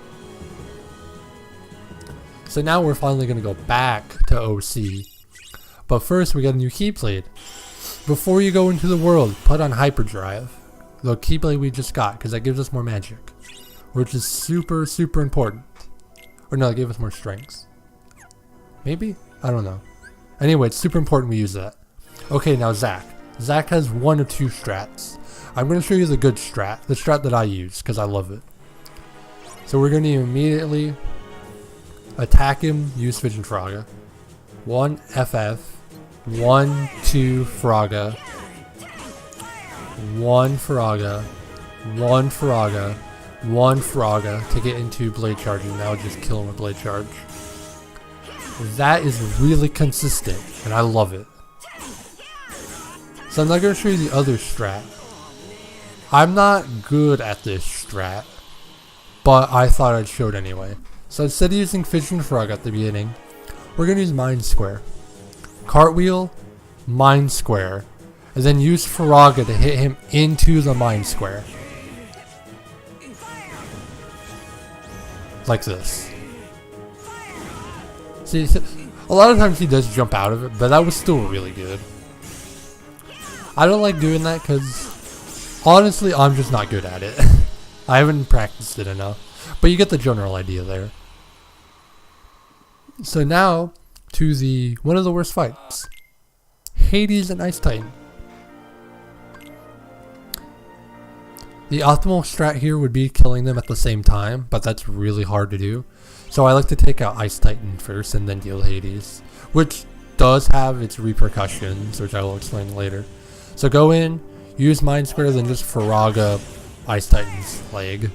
So now we're finally going to go back to OC. But first we got a new Keyblade. Before you go into the world, put on Hyperdrive. The Keyblade we just got, because that gives us more magic. Which is super, super important. Or no, it gave us more strengths. Maybe? I don't know. Anyway, it's super important we use that. Okay, now Zack. Zack has 1 of 2 strats. I'm going to show you the good strat. The strat that I use, because I love it. So we're going to immediately attack him, use Fission Faraga. 1 FF. 1, 2 Faraga. 1 Faraga. 1 Faraga. 1 Faraga to get into Blade Charge, and now just kill him with Blade Charge. That is really consistent, and I love it. So I'm not going to show you the other strat. I'm not good at this strat, but I thought I'd show it anyway. So instead of using Fission Frog at the beginning, we're going to use Mind Square. Cartwheel, Mind Square, and then use Faraga to hit him into the Mind Square. Like this. See, a lot of times he does jump out of it, but that was still really good. I don't like doing that because, honestly, I'm just not good at it. I haven't practiced it enough. But you get the general idea there. So now, to the one of the worst fights. Hades and Ice Titan. The optimal strat here would be killing them at the same time, but that's really hard to do. So I like to take out Ice Titan first and then deal Hades, which does have its repercussions, which I will explain later. So go in, use Mind Square, then just Faraga Ice Titan's leg.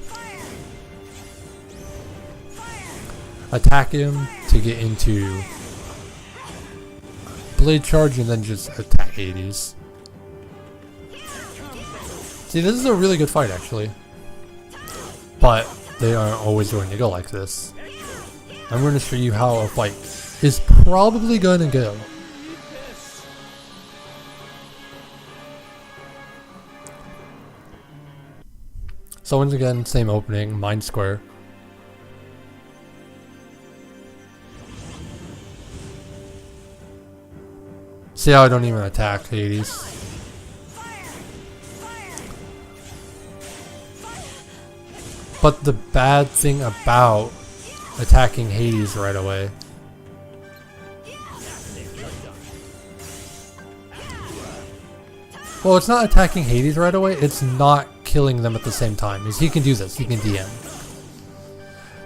Attack him to get into Blade Charge and then just attack Hades. See, this is a really good fight actually. But they aren't always going to go like this. I'm going to show you how a fight is probably going to go. So once again, same opening, Mind Square. See how I don't even attack Hades? But the bad thing about attacking Hades right away. Well, it's not attacking Hades right away, it's not killing them at the same time. Because he can do this, he can DM.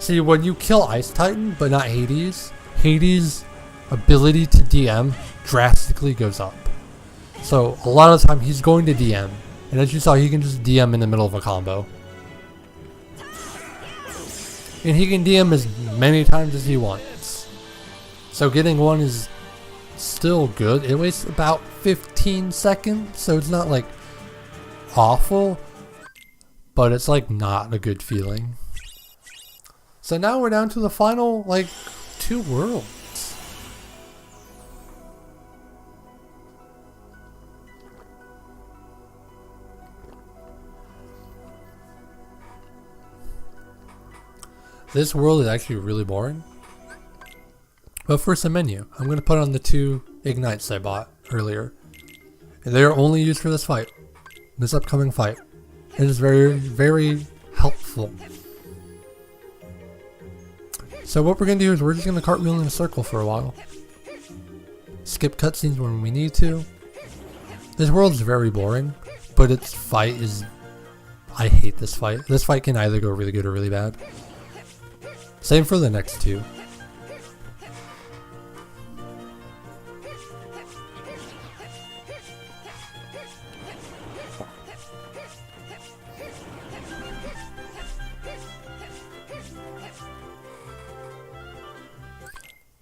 See, when you kill Ice Titan, but not Hades, Hades' ability to DM drastically goes up. So, a lot of the time he's going to DM. And as you saw, he can just DM in the middle of a combo. And he can DM as many times as he wants. So getting one is still good. It wastes about 15 seconds, so it's not like awful, but it's like not a good feeling. So now we're down to the final like 2 worlds. This world is actually really boring. But first, a menu. I'm going to put on the 2 ignites I bought earlier. And they are only used for this fight. This upcoming fight. It is very, very helpful. So what we're going to do is we're just going to cartwheel in a circle for a while. Skip cutscenes when we need to. This world is very boring. But its fight is... I hate this fight. This fight can either go really good or really bad. Same for the next 2.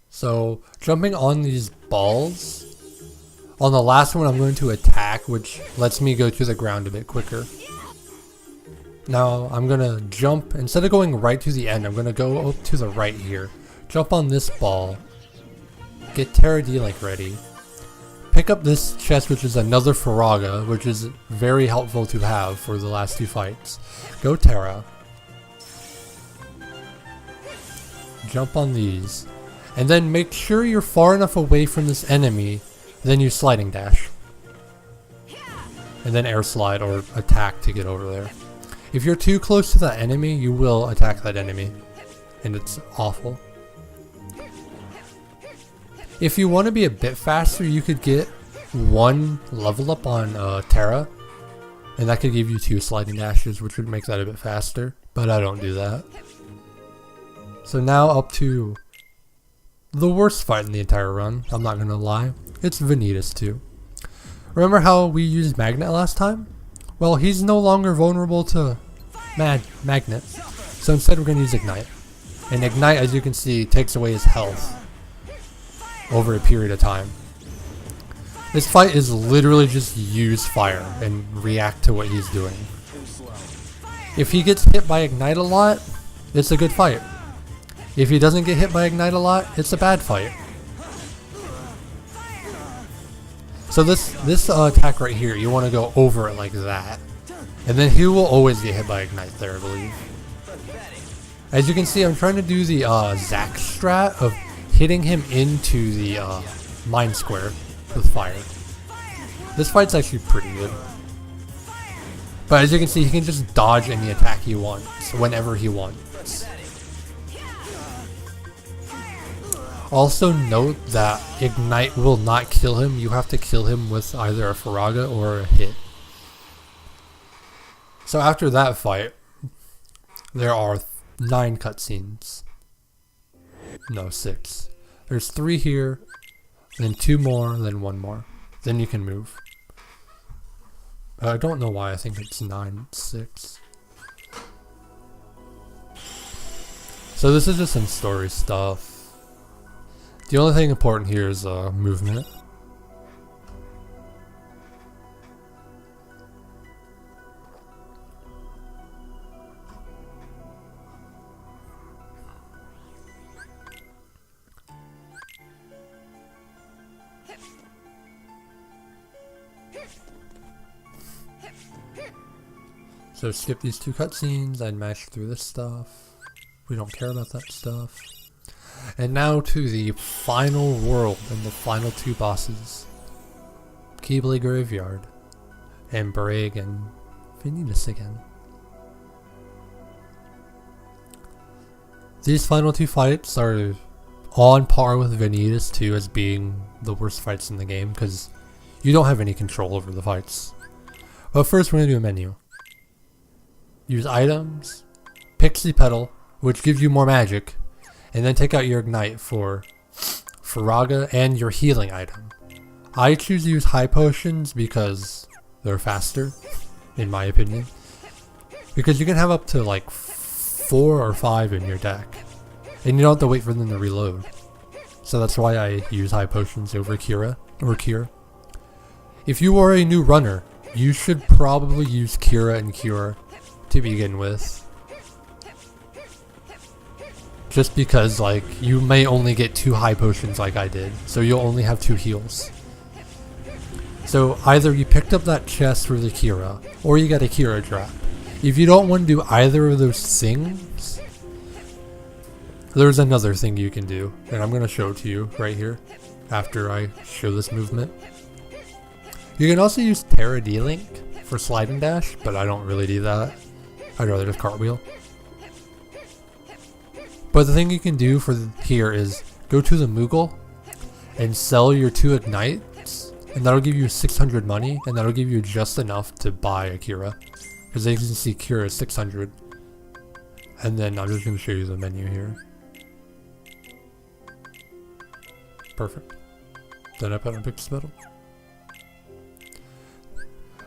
So, jumping on these balls, on the last one I'm going to attack, which lets me go to the ground a bit quicker. Now, I'm going to jump, instead of going right to the end, I'm going to go up to the right here. Jump on this ball, get Terra D like ready, pick up this chest, which is another Faraga, which is very helpful to have for the last 2 fights. Go Terra, jump on these, and then make sure you're far enough away from this enemy, then you sliding dash. And then air slide or attack to get over there. If you're too close to that enemy, you will attack that enemy. And it's awful. If you want to be a bit faster, you could get 1 level up on Terra. And that could give you 2 sliding dashes, which would make that a bit faster. But I don't do that. So now up to the worst fight in the entire run. I'm not going to lie. It's Vanitas II. Remember how we used Magnet last time? Well, he's no longer vulnerable to Magnet, so instead we're going to use Ignite. And Ignite, as you can see, takes away his health over a period of time. This fight is literally just use fire and react to what he's doing. If he gets hit by Ignite a lot, it's a good fight. If he doesn't get hit by Ignite a lot, it's a bad fight. So this attack right here, you want to go over it like that. And then he will always get hit by Ignite there, I believe. As you can see, I'm trying to do the Zack strat of hitting him into the mine square with fire. This fight's actually pretty good. But as you can see, he can just dodge any attack he wants, whenever he wants. Also note that Ignite will not kill him. You have to kill him with either a Faraga or a hit. So after that fight, there are 9 cutscenes. No, 6. There's 3 here, then 2 more, then 1 more. Then you can move. I don't know why I think it's 9, 6. So this is just some story stuff. The only thing important here is movement. So skip these 2 cutscenes and mash through this stuff. We don't care about that stuff. And now to the final world and the final 2 bosses. Keyblade Graveyard, and Braig and Vanitas again. These final two fights are on par with Vanitas II as being the worst fights in the game because you don't have any control over the fights. But first we're going to do a menu. Use items, Pixie Petal, which gives you more magic, and then take out your Ignite for Faraga and your healing item. I choose to use high potions because they're faster, in my opinion. Because you can have up to like 4 or 5 in your deck, and you don't have to wait for them to reload. So that's why I use high potions over Kira or Cure. If you are a new runner, you should probably use Kira and Cure to begin with. Just because like you may only get 2 high potions like I did, so you'll only have 2 heals. So either you picked up that chest for the Kira, or you got a Kira drop. If you don't want to do either of those things, there's another thing you can do, and I'm going to show it to you right here after I show this movement. You can also use Terra D-Link for slide and dash, but I don't really do that. I'd rather just cartwheel. But the thing you can do for here is go to the Moogle and sell your 2 Ignites, and that'll give you 600 money, and that'll give you just enough to buy a Kira. Because as you can see, Kira is 600. And then I'm just going to show you the menu here. Perfect. Then I put on Pixie Petal.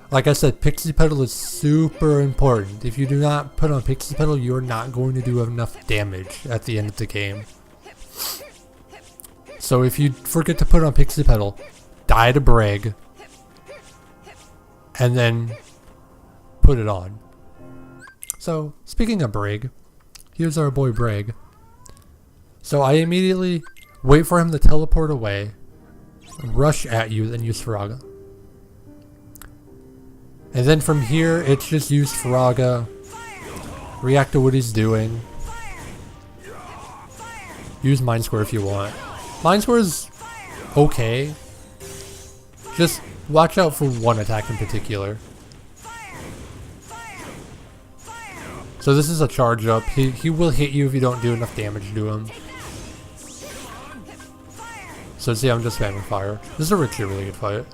Like I said, Pixie Petal is super important. If you do not put on Pixie Petal, you're not going to do enough damage at the end of the game. So if you forget to put on Pixie Petal, die to Braig, and then put it on. So, speaking of Braig, here's our boy Braig. So I immediately wait for him to teleport away, rush at you, then use Faraga. And then from here, it's just use Faraga, react to what he's doing, use Mind Square if you want. Mind Square is okay, just watch out for one attack in particular. So this is a charge up. He will hit you if you don't do enough damage to him. So see, I'm just spamming fire. This is a really good fight.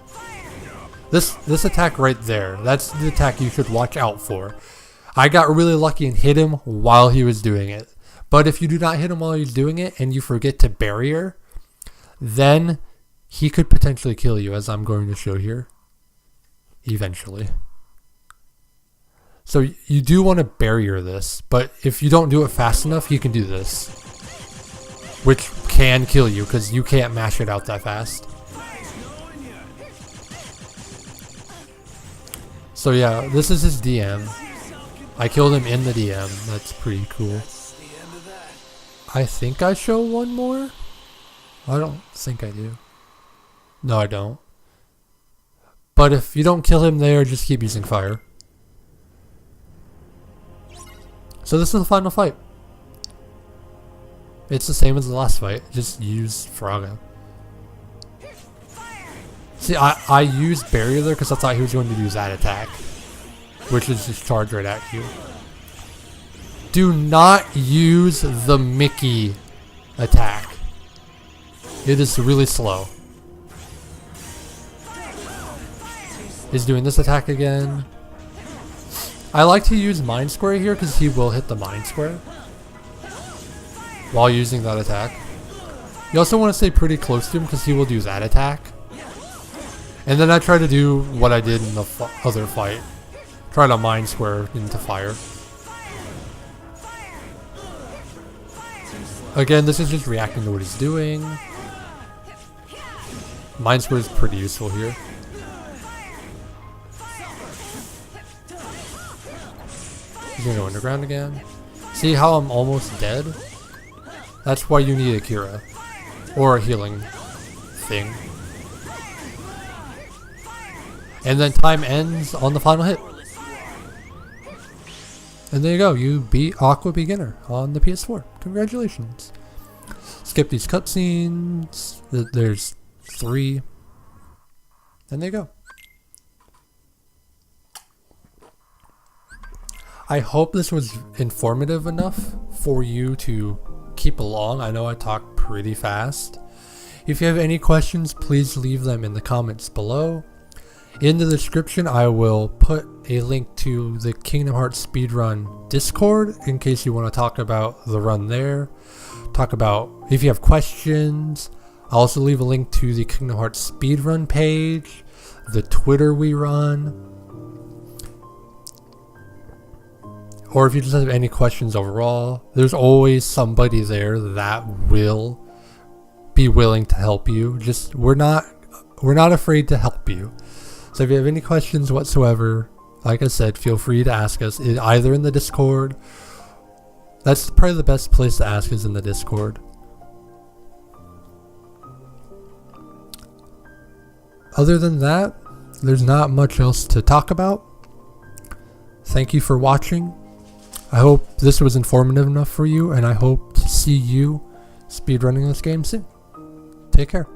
This attack right there, that's the attack you should watch out for. I got really lucky and hit him while he was doing it. But if you do not hit him while he's doing it and you forget to barrier, then he could potentially kill you, as I'm going to show here. Eventually. So you do want to barrier this, but if you don't do it fast enough, you can do this. Which can kill you, because you can't mash it out that fast. So yeah, this is his DM. I killed him in the DM. That's pretty cool. I think I show one more? I don't think I do. No, I don't. But if you don't kill him there, just keep using fire. So this is the final fight. It's the same as the last fight, just use Faraga. See, I used barrier there because I thought he was going to use that attack, which is just charge right at you. Do not use the Mickey attack. It is really slow. He's doing this attack again. I like to use Mind Square here because he will hit the Mind Square while using that attack. You also want to stay pretty close to him because he will do that attack. And then I try to do what I did in the other fight. Try to Mind Square into fire. Again, this is just reacting to what he's doing. Mind Square is pretty useful here. He's gonna go underground again. See how I'm almost dead? That's why you need a Kira. Or a healing thing. And then time ends on the final hit. And there you go, you beat Aqua Beginner on the PS4. Congratulations. Skip these cutscenes. There's 3. And there you go. I hope this was informative enough for you to keep along. I know I talk pretty fast. If you have any questions, please leave them in the comments below. In the description, I will put a link to the Kingdom Hearts Speedrun Discord in case you want to talk about the run there. Talk about if you have questions. I'll also leave a link to the Kingdom Hearts Speedrun page, the Twitter we run. Or if you just have any questions overall, there's always somebody there that will be willing to help you. Just we're not afraid to help you. So if you have any questions whatsoever, like I said, feel free to ask us either in the Discord. That's probably the best place to ask is in the Discord. Other than that, there's not much else to talk about. Thank you for watching. I hope this was informative enough for you, and I hope to see you speedrunning this game soon. Take care.